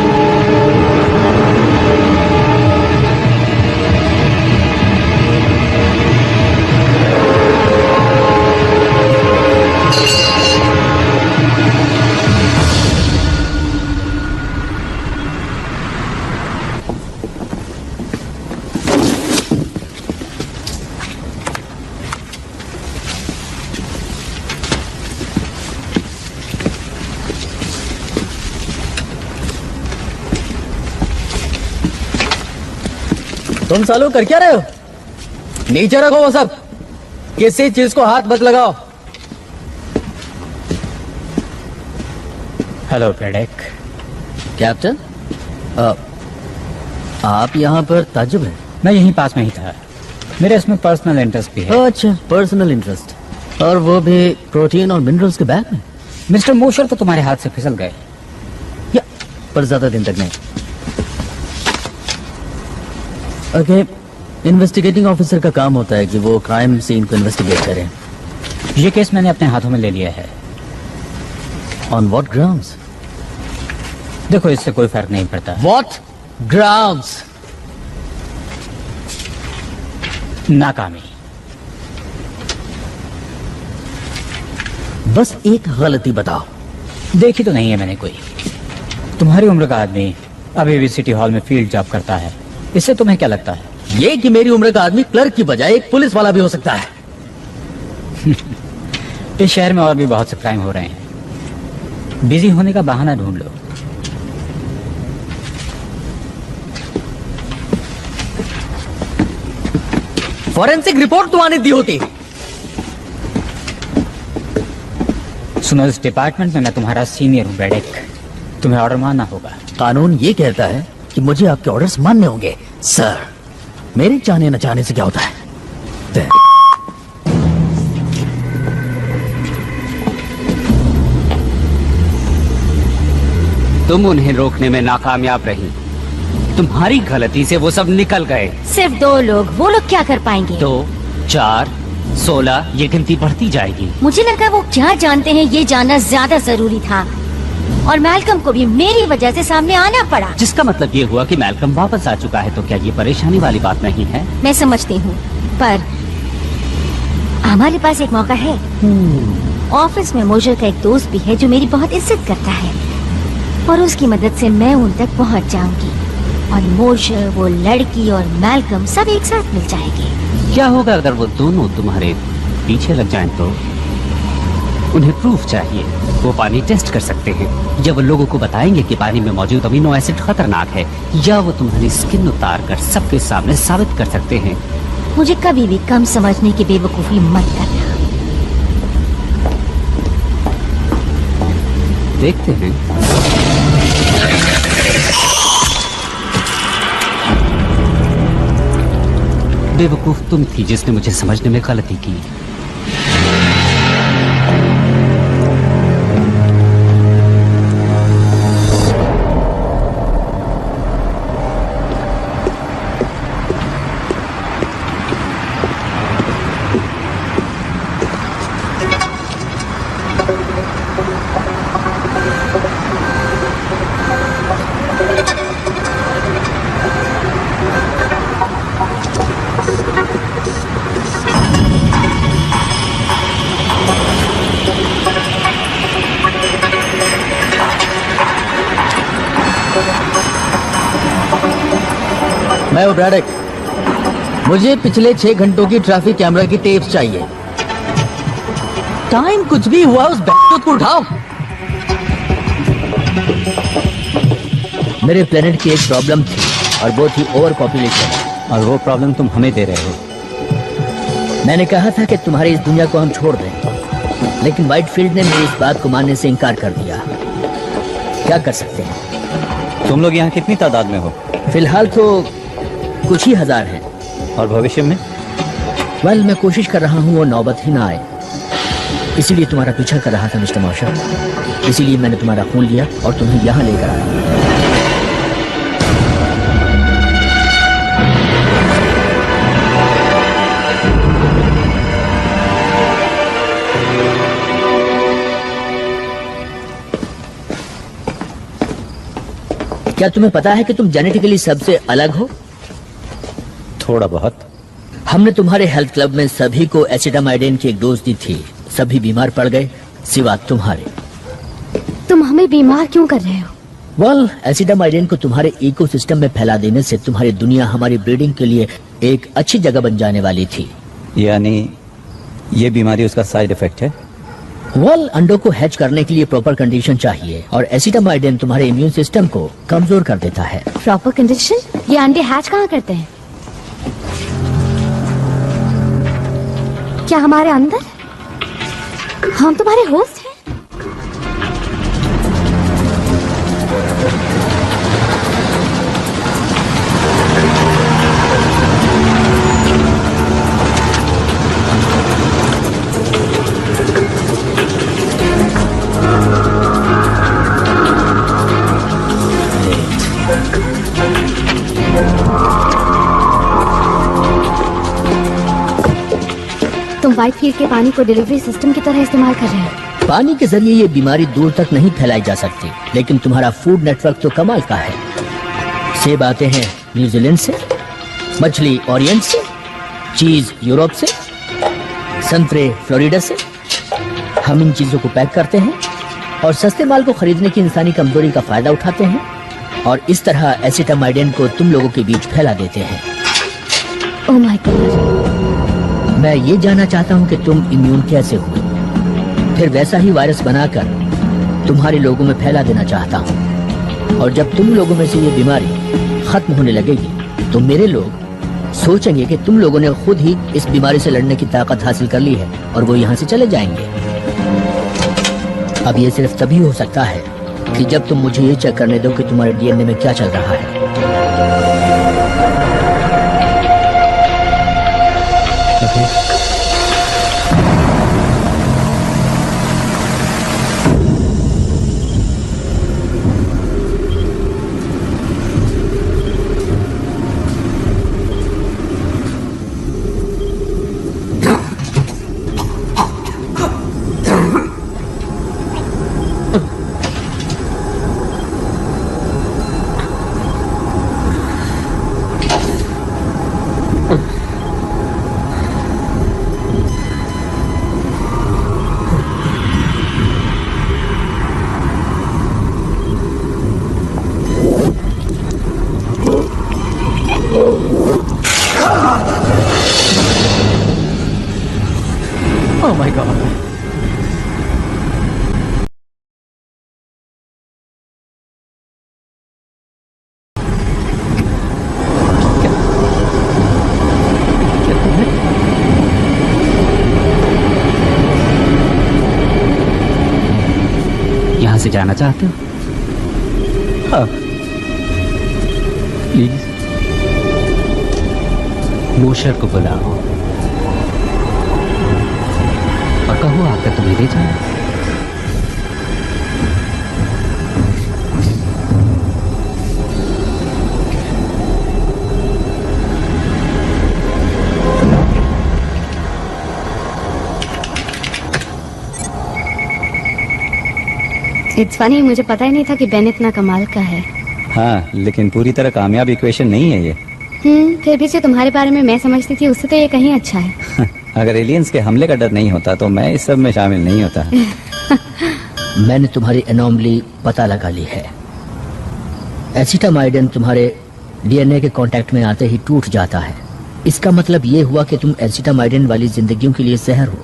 तुम सालों कर क्या रहे हो? नीचे रखो वो सब, किसी चीज को हाथ मत लगाओ। हेलो ब्रेडेक। कैप्टन, आप यहाँ पर ताज्जुब है? मैं यहीं पास में ही था, मेरे इसमें पर्सनल इंटरेस्ट भी है। अच्छा, पर्सनल इंटरेस्ट, और वो भी प्रोटीन और मिनरल्स के बैग में। मिस्टर मोशर तो तुम्हारे हाथ से फिसल गए। या पर ज्यादा दिन तक नहीं। ओके, इन्वेस्टिगेटिंग ऑफिसर का काम होता है कि वो क्राइम सीन को इन्वेस्टिगेट करें। ये केस मैंने अपने हाथों में ले लिया है। On what grounds? देखो, इससे कोई फर्क नहीं पड़ता। What grounds? नाकामी। बस एक गलती बताओ। देखी तो नहीं है मैंने कोई। तुम्हारी उम्र का आदमी अभी भी सिटी हॉल में फील्ड जॉब करता है, इससे तुम्हें क्या लगता है? ये कि मेरी उम्र का आदमी क्लर्क की बजाय एक पुलिस वाला भी हो सकता है। इस शहर में और भी बहुत से क्राइम हो रहे हैं, बिजी होने का बहाना ढूंढ लो। फॉरेंसिक रिपोर्ट तो आने दी होती। सुनो, इस डिपार्टमेंट में मैं तुम्हारा सीनियर हूँ ब्रेडेक, तुम्हें ऑर्डर मानना होगा। कानून ये कहता है कि मुझे आपके ऑर्डर्स मानने होंगे। सर, मेरे चाहने न चाहने से क्या होता है? तुम उन्हें रोकने में नाकामयाब रही। तुम्हारी गलती से वो सब निकल गए। सिर्फ 2 लोग, वो लोग क्या कर पाएंगे? 2, 4, 16, ये गिनती बढ़ती जाएगी। मुझे लगा वो क्या जानते हैं ये जानना ज्यादा जरूरी था, और मैल्कम को भी मेरी वजह से सामने आना पड़ा। जिसका मतलब ये हुआ कि मैल्कम वापस आ चुका है, तो क्या ये परेशानी वाली बात नहीं है? मैं समझती हूँ, पर हमारे पास एक मौका है। ऑफिस में मोशर का एक दोस्त भी है जो मेरी बहुत इज्जत करता है और उसकी मदद से मैं उन तक पहुंच जाऊंगी और मोशर, वो लड़की और मैल्कम सब एक साथ मिल जाएंगे। क्या होगा अगर वो दोनों तुम्हारे पीछे लग जाएं तो? उन्हें प्रूफ चाहिए। वो पानी टेस्ट कर सकते हैं, या वो लोगों को बताएंगे कि पानी में मौजूद अमीनो एसिड खतरनाक है, या वो तुम्हारी स्किन उतार कर सबके सामने साबित कर सकते हैं। मुझे कभी भी कम समझने की बेवकूफी मत करना। देखते हैं। बेवकूफ तुम थी जिसने मुझे समझने में गलती की। मैं हूं ब्रैडक। मुझे पिछले 6 घंटों की ट्रैफिक कैमरा की टेप्स चाहिए। टाइम कुछ भी हुआ उस बैठक को उठाओ। मेरे प्लेनेट की एक प्रॉब्लम थी और वो थी ओवर पॉपुलेशन। और वो प्रॉब्लम तुम हमें दे रहे हो। मैंने कहा था कि तुम्हारी इस दुनिया को हम छोड़ दें, लेकिन व्हाइटफील्ड ने मेरी इस बात को मानने से इनकार कर दिया। क्या कर सकते हैं? तुम लोग यहाँ कितनी तादाद में हो? फिलहाल तो कुछ ही हजार हैं। और भविष्य में? वेल, मैं कोशिश कर रहा हूँ वो नौबत ही ना आए। इसीलिए तुम्हारा पीछा कर रहा था मिस्टर मॉशर। इसीलिए मैंने तुम्हारा खून लिया और तुम्हें यहाँ लेकर आया। क्या तुम्हें पता है कि तुम जेनेटिकली सबसे अलग हो? थोड़ा बहुत। हमने तुम्हारे हेल्थ क्लब में सभी को एसिटामाइडिन की एक डोज दी थी। सभी बीमार पड़ गए सिवा तुम्हारे। तुम हमें बीमार क्यों कर रहे हो? वेल, एसिटामाइडिन को तुम्हारे इकोसिस्टम में फैला देने से तुम्हारी दुनिया हमारी ब्रीडिंग के लिए एक अच्छी जगह बन जाने वाली थी। यानी ये बीमारी उसका साइड इफेक्ट है? वेल, अंडों को हैच करने के लिए प्रॉपर कंडीशन चाहिए और एसिटामाइडिन तुम्हारे इम्यून सिस्टम को कमजोर कर देता है। Proper condition? ये अंडे हैच कहाँ करते हैं? क्या हमारे अंदर? हम तुम्हारे होस्ट हैं? तुम व्हाइटफील्ड के पानी को डिलीवरी सिस्टम की तरह इस्तेमाल कर रहे हो। पानी के जरिए ये बीमारी दूर तक नहीं फैलाई जा सकती, लेकिन तुम्हारा फूड नेटवर्क तो कमाल का है। सेब आते हैं न्यूजीलैंड से, मछली ओरिएंट से, चीज यूरोप से, संतरे फ्लोरिडा से। हम इन चीजों को पैक करते हैं और सस्ते माल को खरीदने की इंसानी कमजोरी का फायदा उठाते हैं और इस तरह एसिटामाइडिन को तुम लोगों के बीच फैला देते हैं। Oh my God. मैं ये जानना चाहता हूँ कि तुम इम्यून कैसे हो। फिर वैसा ही वायरस बनाकर तुम्हारे लोगों में फैला देना चाहता हूँ। और जब तुम लोगों में से ये बीमारी खत्म होने लगेगी तो मेरे लोग सोचेंगे कि तुम लोगों ने खुद ही इस बीमारी से लड़ने की ताकत हासिल कर ली है और वो यहाँ से चले जाएंगे। अब ये सिर्फ तभी हो सकता है कि जब तुम मुझे ये चेक करने दो कि तुम्हारे डीएनए में क्या चल रहा है। Oh my God. यहाँ से जाना चाहते हो? हाँ प्लीज। मोशर को बुलाओ और कहो आकर तुम्हें ले जाए। इट्स फनी, मुझे पता ही नहीं था कि बेन इतना कमाल का है। हाँ, लेकिन पूरी तरह कामयाब इक्वेशन नहीं है ये। फिर भी जो तुम्हारे बारे में मैं समझती थी उससे तो ये कहीं अच्छा है। अगर एलियंस के हमले का डर नहीं होता तो मैं इस सब में शामिल नहीं होता। मैंने तुम्हारी एनोमली पता लगा ली है। एसिटामाइडिन तुम्हारे डीएनए के कांटेक्ट में आते ही टूट जाता है। इसका मतलब ये हुआ कि तुम एसिटामाइडिन वाली जिंदगियों के लिए जहर हो।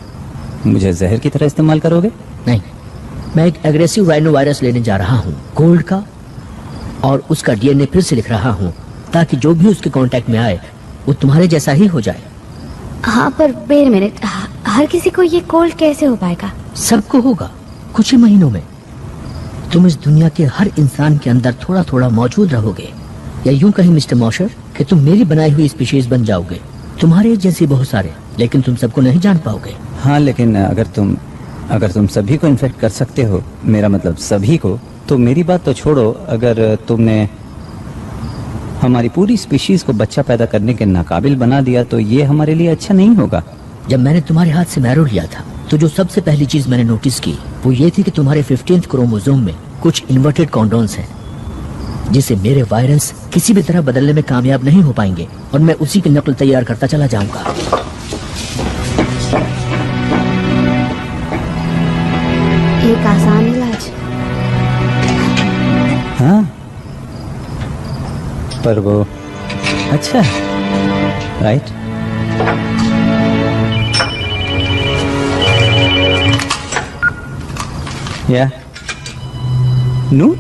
मुझे जहर की तरह इस्तेमाल करोगे? नहीं, मैं एक एग्रेसिव राइनो वायरस लेने जा रहा हूँ, गोल्ड का, और उसका डीएनए फिर से लिख रहा हूँ ताकि जो भी उसके कांटेक्ट में आए वो तुम्हारे जैसा ही हो जाए। हाँ पर वेट अ मिनट, हर किसी को ये कोल्ड कैसे हो पाएगा? सबको होगा कुछ ही महीनों में। तुम इस दुनिया के हर इंसान के अंदर थोड़ा थोड़ा मौजूद रहोगे, या यूं कहीं मिस्टर मॉशर कि तुम मेरी बनाई हुई स्पीशीज बन जाओगे। तुम्हारे जैसे बहुत सारे, लेकिन तुम सबको नहीं जान पाओगे। हाँ, लेकिन अगर तुम सभी को इन्फेक्ट कर सकते हो, मेरा मतलब सभी को, तो मेरी बात तो छोड़ो, अगर तुमने हमारी पूरी स्पीशीज को बच्चा पैदा करने के नाकाबिल बना दिया तो ये हमारे लिए अच्छा नहीं होगा। जब मैंने तुम्हारे हाथ से मैरो लिया था तो जो सबसे पहली चीज मैंने नोटिस की वो ये थी कि तुम्हारे 15th क्रोमोसोम में कुछ इन्वर्टेड कॉन्डोन्स हैं, जिसे मेरे वायरस किसी भी तरह बदलने में कामयाब नहीं हो पाएंगे, और मैं उसी की नकल तैयार करता चला जाऊंगा। एक आसान इलाज। हाँ, पर वो अच्छा है, राइट? या नोट?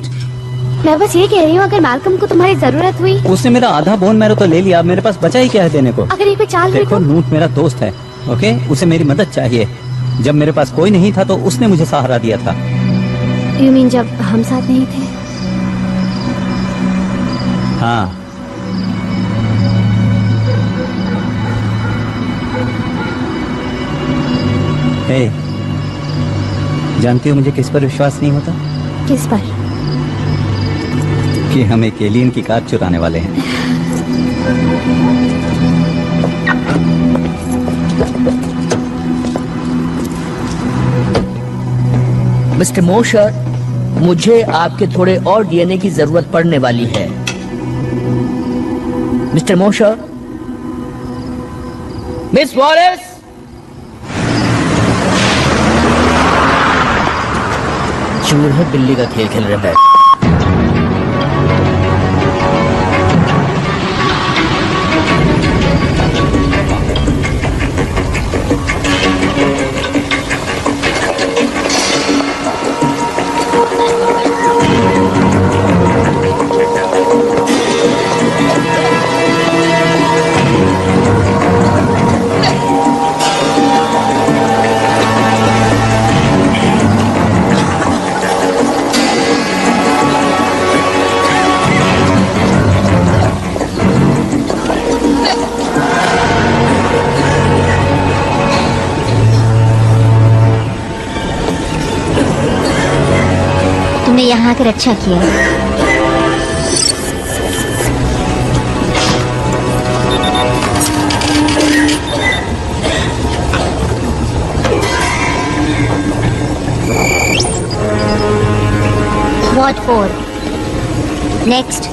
मैं बस ये कह रही हूँ, अगर मैल्कम को तुम्हारी जरूरत हुई। उसने मेरा आधा बोन मैरो तो ले लिया, मेरे पास बचा ही क्या है देने को? अगर ये कोई चाल हुई देखो, तो? नूट मेरा दोस्त है, ओके? उसे मेरी मदद चाहिए। जब मेरे पास कोई नहीं था तो उसने मुझे सहारा दिया था। यू मीन जब हम साथ नहीं थे? हाँ, हे, जानती हो मुझे किस पर विश्वास नहीं होता? किस पर? कि हम एक एलियन की कार चुराने वाले हैं। मिस्टर मोशर, मुझे आपके थोड़े और डीएनए की जरूरत पड़ने वाली है। मिस्टर मोशर, मिस वॉलेस, चूहे बिल्ली का खेल खेल रहे हैं। तुमने यहाँ आकर अच्छा किया। What for? Next.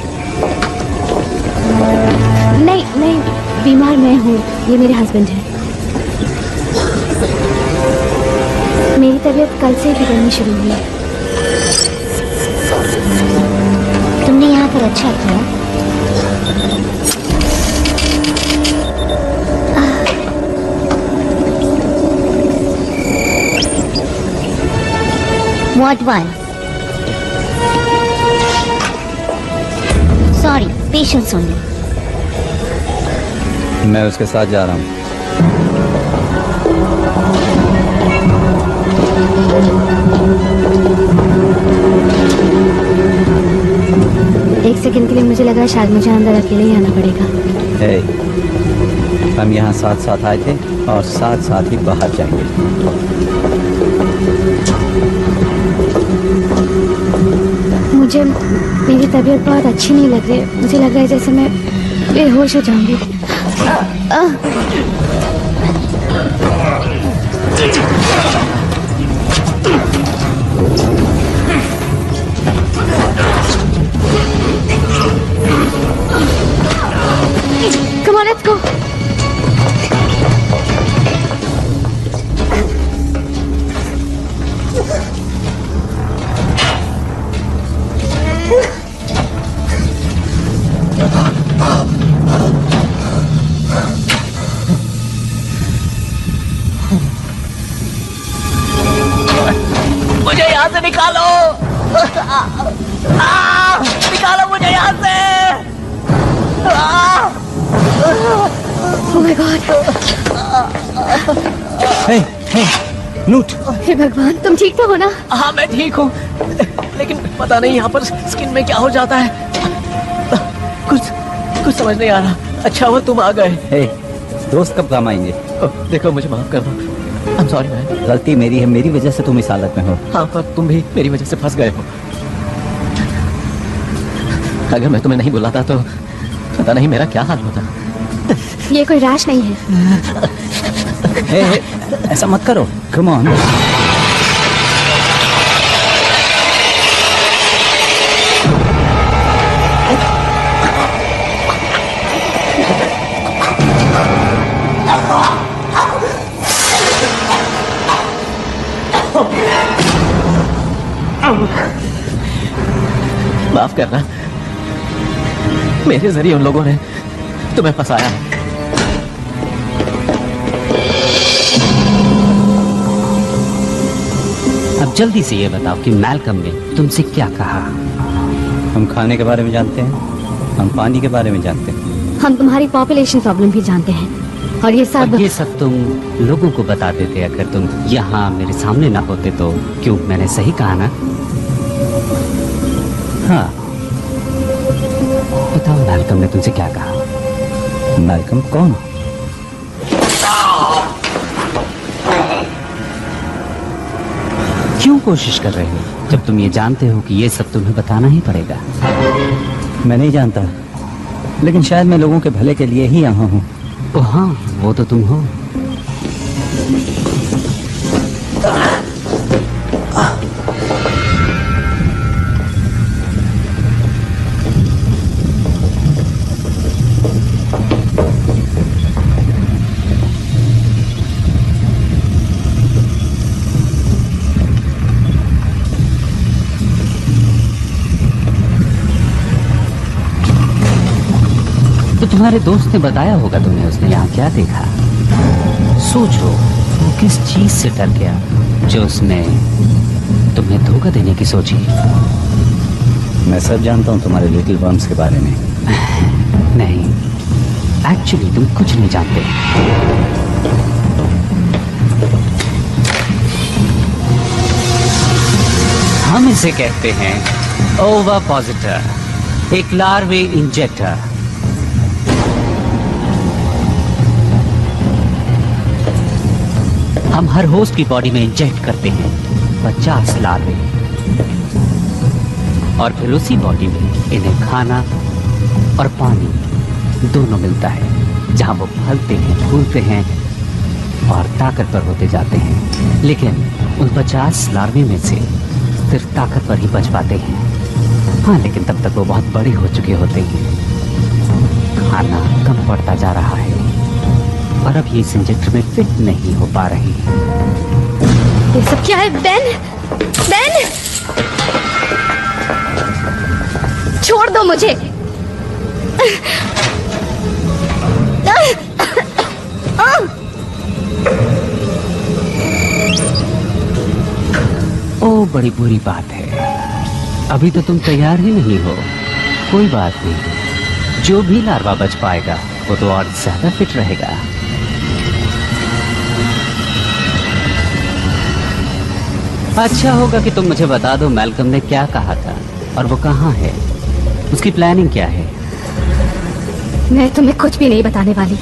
नहीं नहीं, बीमार मैं हूँ, ये मेरे हस्बैंड हैं। मेरी तबीयत कल से बिगड़नी शुरू हुई है। तुमने यहाँ आकर अच्छा किया। What one? Sorry, patience only. मैं उसके साथ जा रहा हूँ। एक सेकंड के लिए मुझे लगा शायद मुझे अंदर अकेले ही आना पड़ेगा। हम यहाँ साथ साथ आए थे और साथ साथ ही बाहर जाएंगे। मुझे मेरी तबीयत बहुत अच्छी नहीं लग रही है। मुझे लग रहा है जैसे मैं बेहोश हो जाऊंगी। Come on, let's go. मुझे यहाँ से निकालो। निकालो मुझे यहाँ से। Oh my God. नूट। हे भगवान, तुम ठीक तो हो ना? हाँ मैं ठीक हूँ, लेकिन पता नहीं यहाँ पर स्किन में क्या हो जाता है। कुछ समझ नहीं आ रहा। अच्छा हुआ तुम आ गए। दोस्त कब काम आएंगे? देखो मुझे माफ कर दो। I'm sorry man। गलती मेरी है, मेरी वजह से तुम इस हालत में हो। हाँ पर तुम भी मेरी वजह से फंस गए हो। अगर मैं तुम्हें नहीं बुलाता तो पता नहीं मेरा क्या हाल होता। ये कोई रैश नहीं है। ऐसा मत करो। Come on. माफ करना, मेरे जरिए उन लोगों ने तुम्हें फंसाया। अब जल्दी से ये बताओ कि मैल्कम ने तुमसे क्या कहा? हम खाने के बारे में जानते हैं, हम पानी के बारे में जानते हैं। हम तुम्हारी पॉपुलेशन प्रॉब्लम भी जानते हैं और ये सब तुम लोगों को बता देते अगर तुम यहाँ मेरे सामने ना होते तो। क्यों, मैंने सही कहा ना? हाँ। बताओ मैल्कम ने तुमसे क्या कहा? मैल्कम कौन? क्यों कोशिश कर रहे हो जब तुम ये जानते हो कि ये सब तुम्हें बताना ही पड़ेगा? मैं नहीं जानता, लेकिन शायद मैं लोगों के भले के लिए ही यहाँ हूँ। ओ हाँ, वो तो तुम हो। तुम्हारे दोस्त ने बताया होगा तुम्हें उसने यहाँ क्या देखा। सोचो वो किस चीज से डर गया जो उसने तुम्हें धोखा देने की सोची। मैं सब जानता हूँ तुम्हारे लिटिल वर्म्स के बारे में। नहीं, एक्चुअली तुम कुछ नहीं जानते। हम इसे कहते हैं ओविपोसिटर, एक लार्वे इंजेक्टर। हम हर होस्ट की बॉडी में इंजेक्ट करते हैं 50 लार्वे और फिर उसी बॉडी में इन्हें खाना और पानी दोनों मिलता है, जहां वो फलते हैं, फूलते हैं और ताकतवर होते जाते हैं। लेकिन उन 50 लार्वे में से सिर्फ ताकतवर ही बच पाते हैं। हाँ, लेकिन तब तक वो बहुत बड़े हो चुके होते हैं। खाना कम पड़ता जा रहा है और अब ये इस इंजेक्टर में फिट नहीं हो पा रही है। ये सब क्या है? बेन, बेन, छोड़ दो मुझे। ओ बड़ी बुरी बात है। अभी तो तुम तैयार ही नहीं हो। कोई बात नहीं, जो भी लार्वा बच पाएगा वो तो और ज्यादा फिट रहेगा। अच्छा होगा कि तुम मुझे बता दो मैल्कम ने क्या कहा था और वो कहाँ है, उसकी प्लानिंग क्या है। मैं तुम्हें कुछ भी नहीं बताने वाली।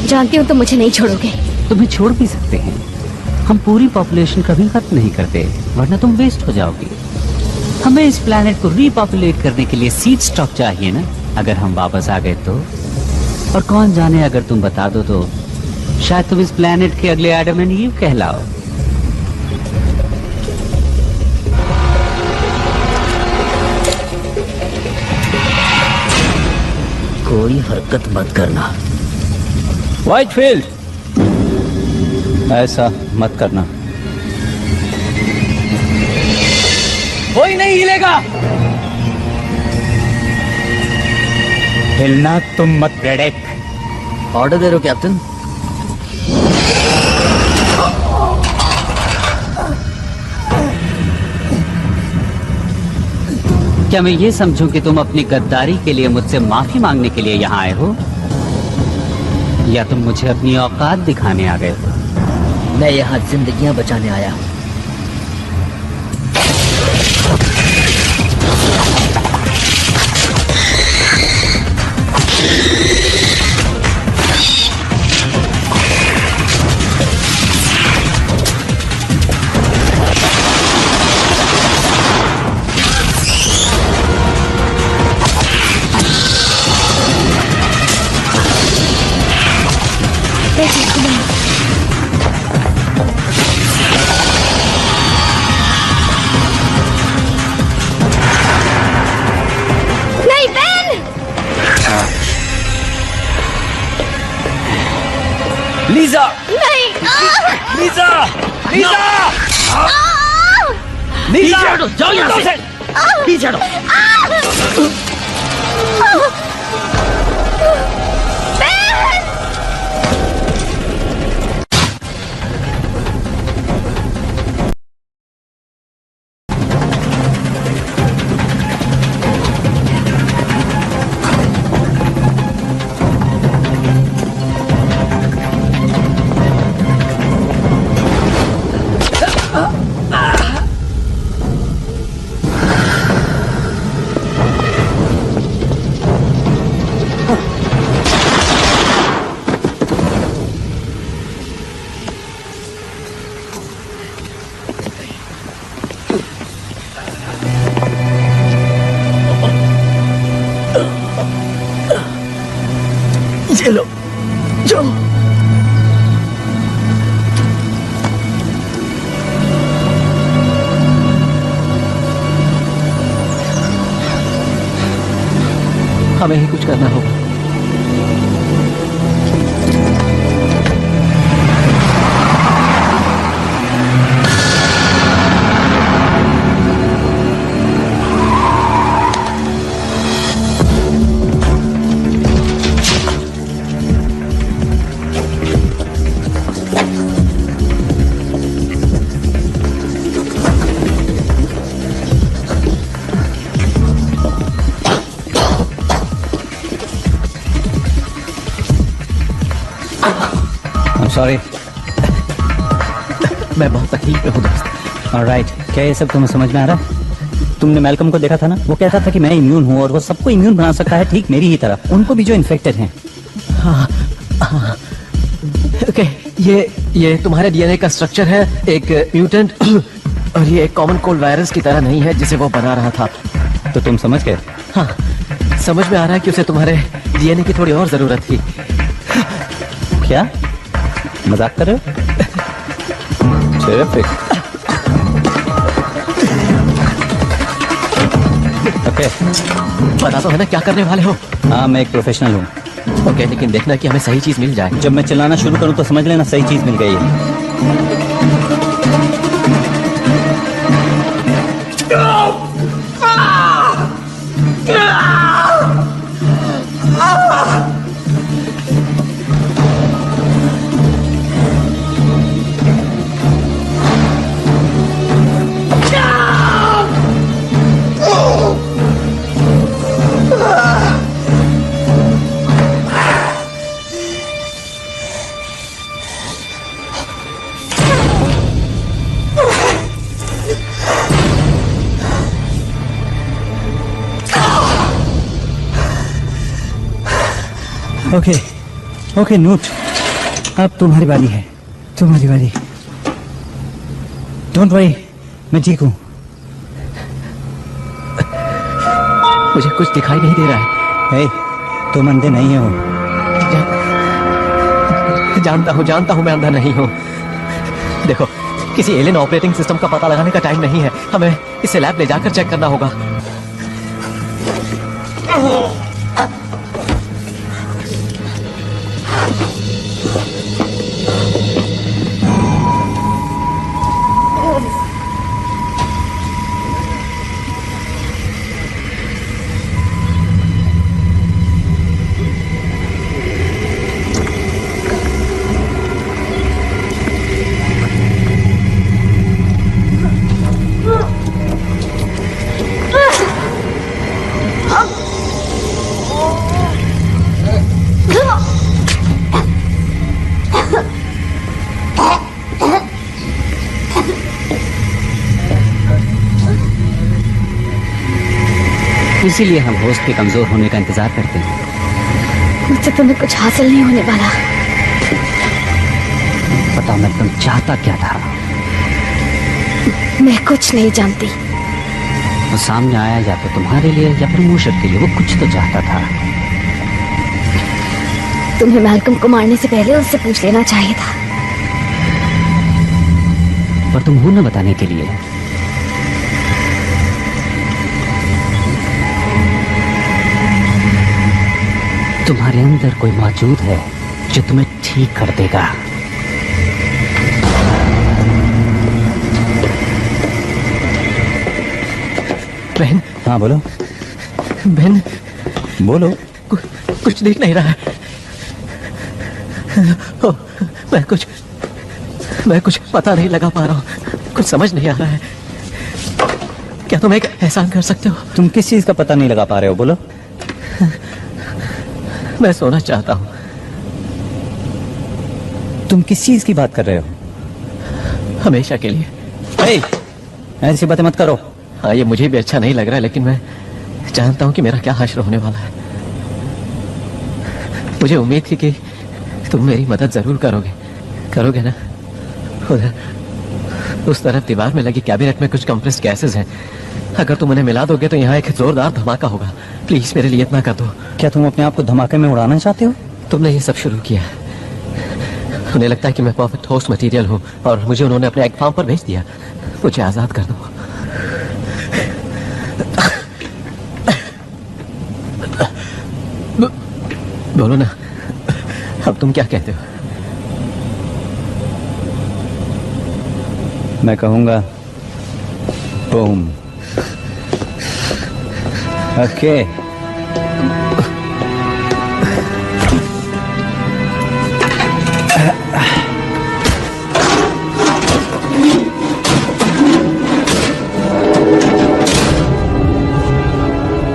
जानती हूँ तुम मुझे नहीं छोड़ोगे। तुम्हें छोड़ भी सकते हैं, हम पूरी पॉपुलेशन कभी खत्म नहीं करते, वरना तुम वेस्ट हो जाओगी। हमें इस प्लैनेट को रीपॉपुलेट करने के लिए सीड स्टॉक चाहिए ना। अगर हम वापस आ गए तो, और कौन जाने अगर तुम बता दो तो शायद तुम इस प्लैनेट के अगले एडम एंड ईव कहलाओ। कोई हरकत मत करना। व्हाइटफील्ड, ऐसा मत करना। कोई नहीं हिलेगा। हिलना तुम मत रेडेक। ऑर्डर दे रहे हो कैप्टन? क्या मैं ये समझूं कि तुम अपनी गद्दारी के लिए मुझसे माफी मांगने के लिए यहाँ आए हो, या तुम मुझे अपनी औकात दिखाने आ गए हो? मैं यहाँ जिंदगियां बचाने आया हूँ। लीजा, नहीं। लीजा, लीजा, लीजा, जाओ यहाँ से। पीछे हटो। चलो जाओ। हमें ही कुछ करना होगा। सॉरी, मैं बहुत तकलीफ में हूँ दोस्त। ऑलराइट, क्या ये सब तुम्हें समझ में आ रहा है? तुमने मैल्कम को देखा था ना, वो कहता था कि मैं इम्यून हूँ और वो सबको इम्यून बना सकता है, ठीक मेरी ही तरह, उनको भी जो इन्फेक्टेड हैं। हाँ, हाँ। ओके, ये तुम्हारे डीएनए का स्ट्रक्चर है, एक म्यूटेंट, और ये एक कॉमन कोल्ड वायरस की तरह नहीं है जिसे वो बना रहा था। तो तुम समझ गए? हाँ, समझ में आ रहा है कि उसे तुम्हारे डीएनए की थोड़ी और जरूरत थी। क्या मजाक कर रहे हो? Terrific. ओके, पता तो है ना क्या करने वाले हो? हाँ, मैं एक प्रोफेशनल हूँ। ओके, लेकिन देखना कि हमें सही चीज मिल जाए। जब मैं चिल्लाना शुरू करूँ तो समझ लेना सही चीज मिल गई है। ओके ओके नोट, अब तुम्हारी बारी है, तुम्हारी बारी। डोंट वरी, मैं ठीक हूँ। मुझे कुछ दिखाई नहीं दे रहा है। तुम अंधे नहीं हो। जानता हूँ मैं अंधा नहीं हूँ। देखो, किसी एलियन ऑपरेटिंग सिस्टम का पता लगाने का टाइम नहीं है, हमें इसे लैब ले जाकर चेक करना होगा। इसीलिए हम होस्ट के कमजोर होने का इंतजार करते हैं। मुझसे तुम्हें कुछ हासिल नहीं होने वाला। पता मैं तुम चाहता क्या था? मैं कुछ नहीं जानती। वो सामने आया या तो तुम्हारे लिए या फिर मूशर के लिए, वो कुछ तो चाहता था। तुम्हें मैल्कम को मारने से पहले उससे पूछ लेना चाहिए था। पर तुम हो न बताने के लिए। तुम्हारे अंदर कोई मौजूद है जो तुम्हें ठीक कर देगा। बहन। हाँ बोलो। बहन बोलो। कुछ दिख नहीं रहा है। मैं कुछ पता नहीं लगा पा रहा हूँ, कुछ समझ नहीं आ रहा है। क्या तुम एक एहसान कर सकते हो? तुम किस चीज का पता नहीं लगा पा रहे हो? बोलो। मैं सोना चाहता हूँ। तुम किस चीज की बात कर रहे हो? हमेशा के लिए। ऐसी बातें मत करो। हाँ, ये मुझे भी अच्छा नहीं लग रहा है, लेकिन मैं जानता हूँ कि मेरा क्या हश्र होने वाला है। मुझे उम्मीद थी कि तुम मेरी मदद जरूर करोगे ना? उधर उस तरफ दीवार में लगी कैबिनेट में कुछ कंप्रेस्ड गैसेस हैं। अगर तुम उन्हें मिला दोगे तो यहाँ एक जोरदार धमाका होगा। प्लीज मेरे लिए इतना कर दो। क्या तुम अपने आप को धमाके में उड़ाना चाहते हो? तुमने ये सब शुरू किया। उन्हें लगता है कि मैं परफेक्ट होस्ट मटेरियल हूँ और मुझे उन्होंने अपने एग फार्म पर भेज दिया। मुझे आजाद कर दो। बोलो ना, अब तुम क्या कहते हो? मैं कहूंगा बूम। ओके।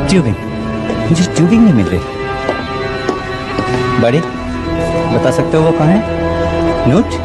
ट्यूबिंग, मुझे ट्यूबिंग नहीं मिल रही। बड़ी, बता सकते हो वो कहाँ है? नोट?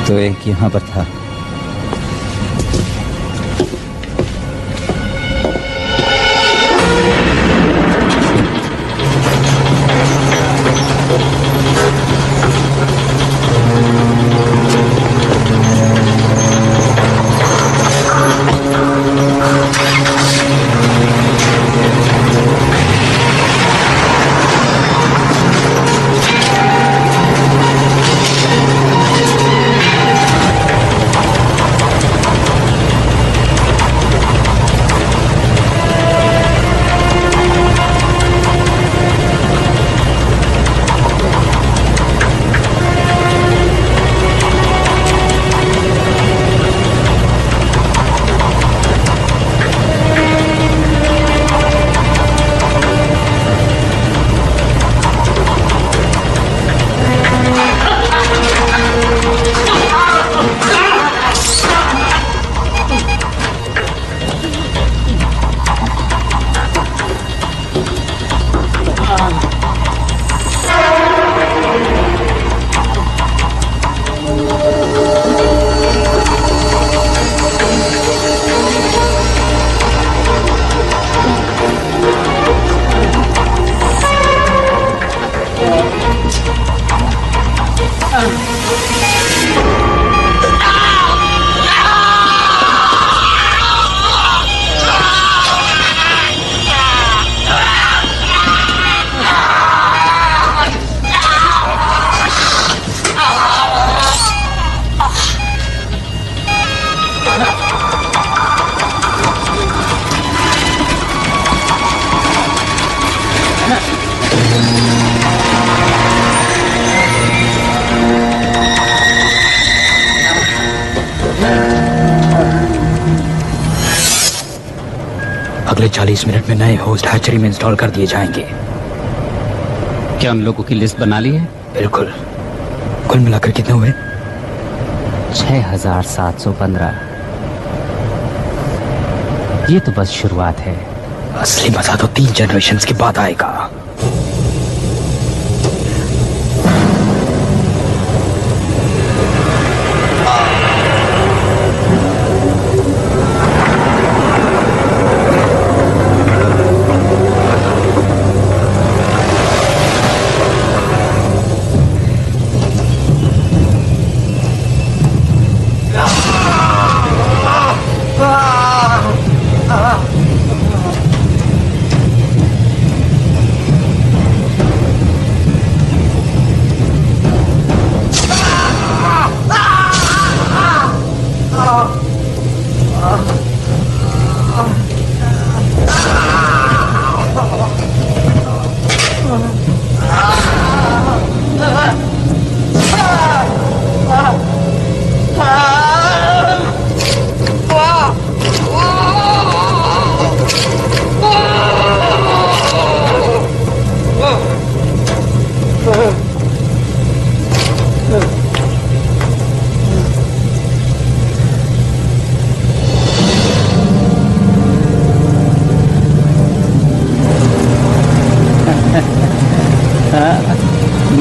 तो एक यहाँ पर था। अगले 40 मिनट में नए होस्ट हैचरी में इंस्टॉल कर दिए जाएंगे। क्या उन लोगों की लिस्ट बना ली है? बिल्कुल। कुल मिलाकर कितने हुए? 6715। ये तो बस शुरुआत है। असली मजा तो 3 जनरेशंस के बाद आएगा।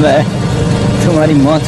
मैं तुम्हारी मौत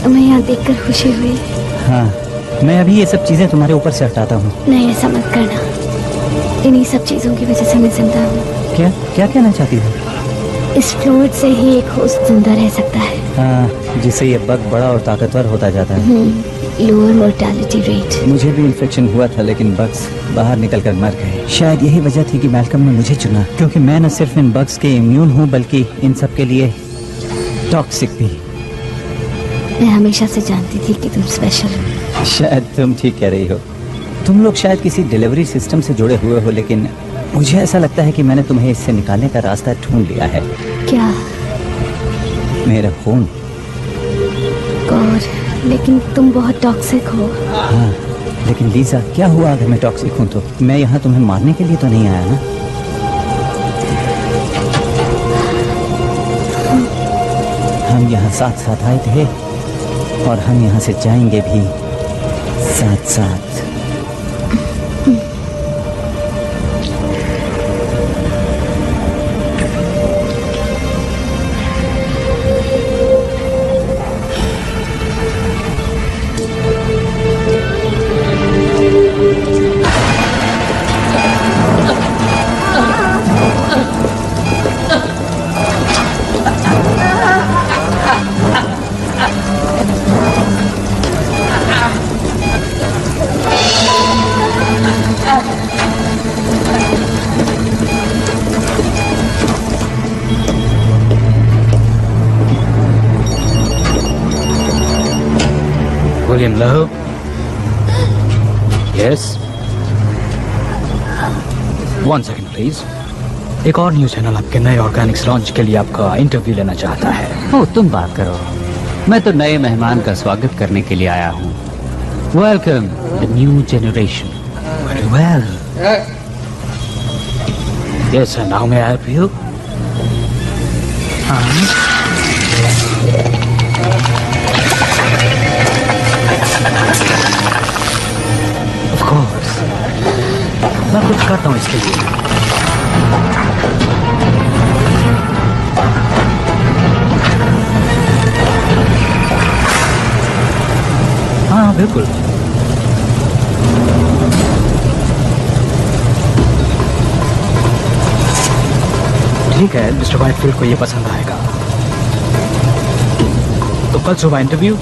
तुम्हें यहाँ देखकर खुशी हुई। हाँ, मैं अभी ये सब चीजें तुम्हारे ऊपर से हटाता हूँ। नहीं, ऐसा मत करना। इन्हीं सब चीजों की वजह से मैं जिंदा हूँ। क्या क्या कहना चाहती हो? इस फ्लूइड से ही एक होस्ट जिंदा रह सकता है। हाँ, जिससे ये बग बड़ा और ताकतवर होता जाता है। Lower mortality rate. मुझे भी इन्फेक्शन हुआ था, लेकिन बग्स बाहर निकलकर मर गए। शायद यही वजह थी कि मैल्कम ने मुझे चुना, क्योंकि मैं न सिर्फ इन बग्स के इम्यून हूँ बल्कि इन सब के लिए टॉक्सिक भी। मैं हमेशा से जानती थी कि तुम स्पेशल हो। शायद तुम ठीक कह रही हो। तुम लोग शायद किसी डिलीवरी सिस्टम से जुड़े हुए हो, लेकिन मुझे ऐसा लगता है कि मैंने तुम्हें इससे निकालने का रास्ता ढूंढ लिया है। क्या? मेरा खून। गॉड, लेकिन तुम बहुत टॉक्सिक हो। हाँ, लेकिन लीजा, क्या हुआ अगर मैं टॉक्सिक हूँ तो? मैं यहाँ तुम्हें मारने के लिए तो नहीं आया ना? हम यहाँ साथ साथ आए थे और हम यहाँ से जाएंगे भी साथ साथ। William Lowe? Yes? 1 second please. एक और न्यूज चैनल आपके नए ऑर्गेनिक्स लॉन्च के लिए आपका इंटरव्यू लेना चाहता है। ओ, तुम बात करो। मैं तो नए मेहमान का स्वागत करने के लिए आया हूँ। Welcome the new generation. Very well. Yes sir, now may I help you? Of course, मैं कुछ करता हूँ इसके लिए। हाँ बिल्कुल। ठीक है, मिस्टर व्हाइटफील्ड को ये पसंद आएगा। तो कल सुबह इंटरव्यू।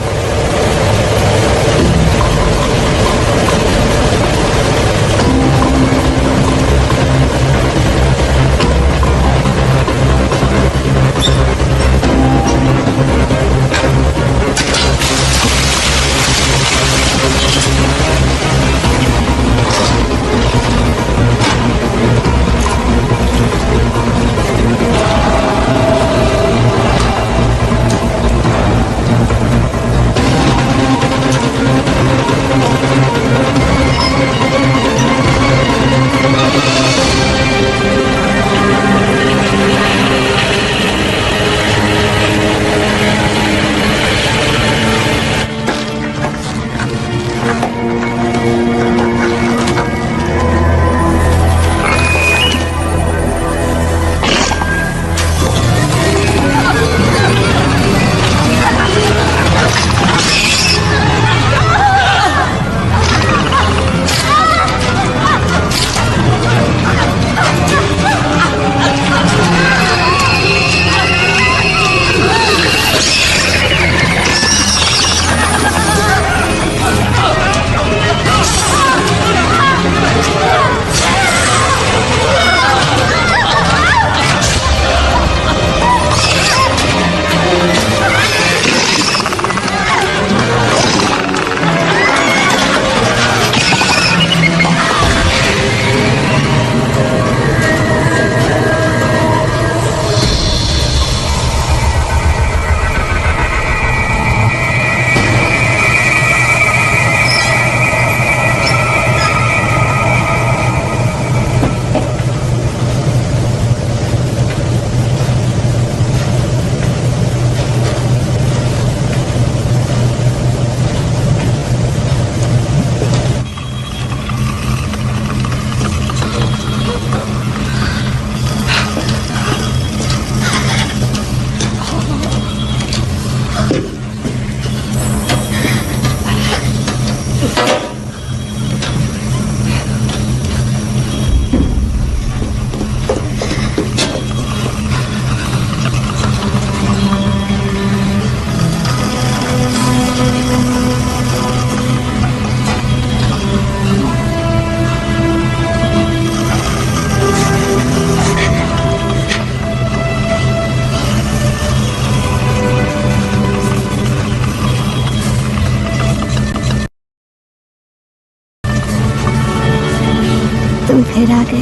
तुम फिर आ गए।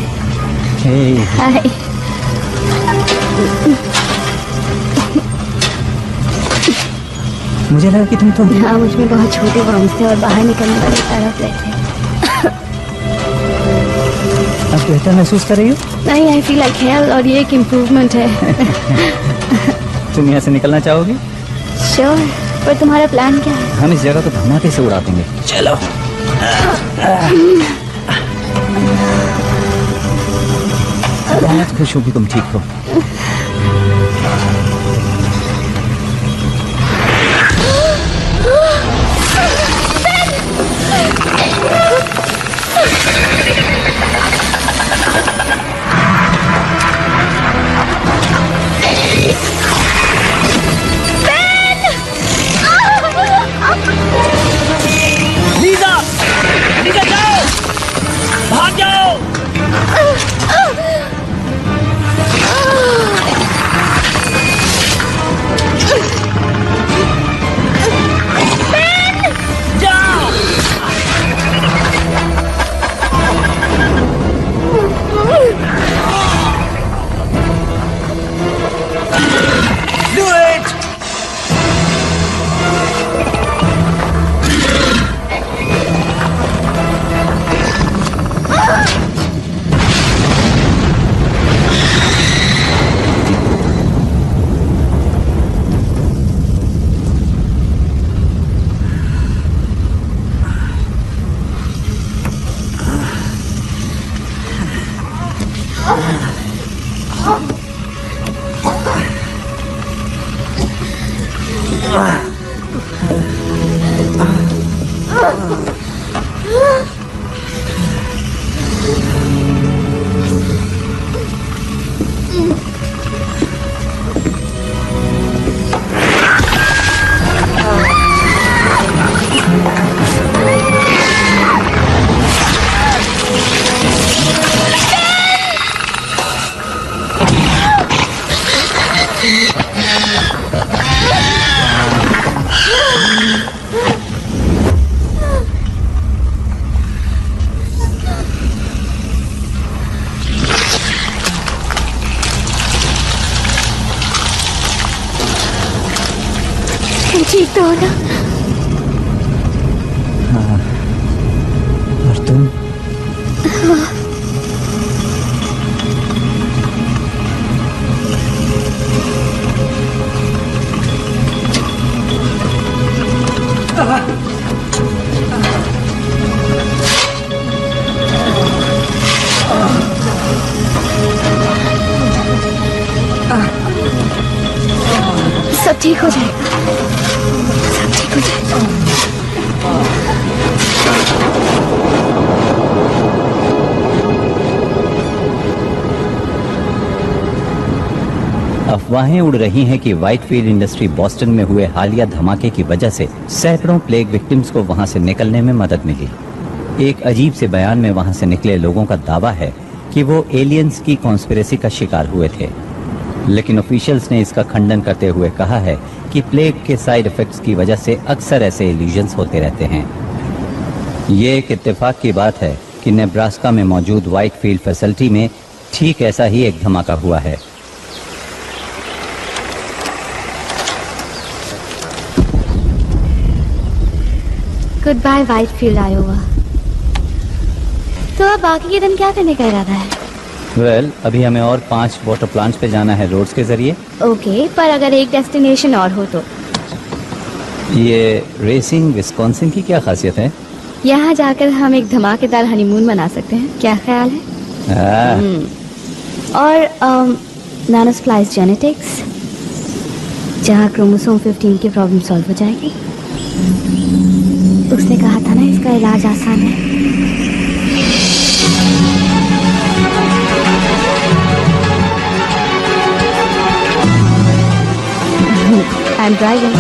हाय। मुझे लगा कि तुम हाँ, मुझ में बहुत छोटे वर्म्स थे और बाहर निकलने वाले तरफ थे। अब बेहतर महसूस कर रही हो? नहीं, आई फील लाइक हेल्थ और ये एक इम्प्रूवमेंट है। तुम यहाँ से निकलना चाहोगी? श्योर, पर तुम्हारा प्लान क्या है? हम इस जगह को धमाके से उड़ा देंगे। चलो। बहुत खुश हूँ कि तुम ठीक हो। ठीक तो हो ना? और तुम? सब ठीक हो जाएगा, सब ठीक हो जाएगा। अफवाहें उड़ रही हैं कि व्हाइटफील्ड इंडस्ट्री बॉस्टन में हुए हालिया धमाके की वजह से सैकड़ों प्लेग विक्टिम्स को वहां से निकलने में मदद मिली। एक अजीब से बयान में वहां से निकले लोगों का दावा है कि वो एलियंस की कॉन्स्पिरेसी का शिकार हुए थे, लेकिन ऑफिशियल्स ने इसका खंडन करते हुए कहा है कि प्लेग के साइड इफेक्ट्स की वजह से अक्सर ऐसे इल्यूजन्स होते रहते हैं। ये एक इत्तेफाक की बात है कि नेब्रास्का में मौजूद व्हाइटफील्ड फैसिलिटी में ठीक ऐसा ही एक धमाका हुआ है। Goodbye Whitefield Iowa. तो अब बाकी के दिन क्या करने का इरादा है? वेल, अभी हमें और 5 वाटर प्लांट्स पे जाना है रोड्स के जरिए। ओके, पर अगर एक डेस्टिनेशन और हो तो? ये रेसिंग विस्कॉन्सिन की क्या खासियत है? यहाँ जाकर हम एक धमाकेदार हनीमून मना सकते हैं, क्या ख्याल है? और नैनोस्प्लाइस जेनेटिक्स, जहाँ क्रोमोसोम 15 की प्रॉब्लम सॉल्व हो जाएगी। उसने कहा था ना इसका इलाज आसान है। I'm driving.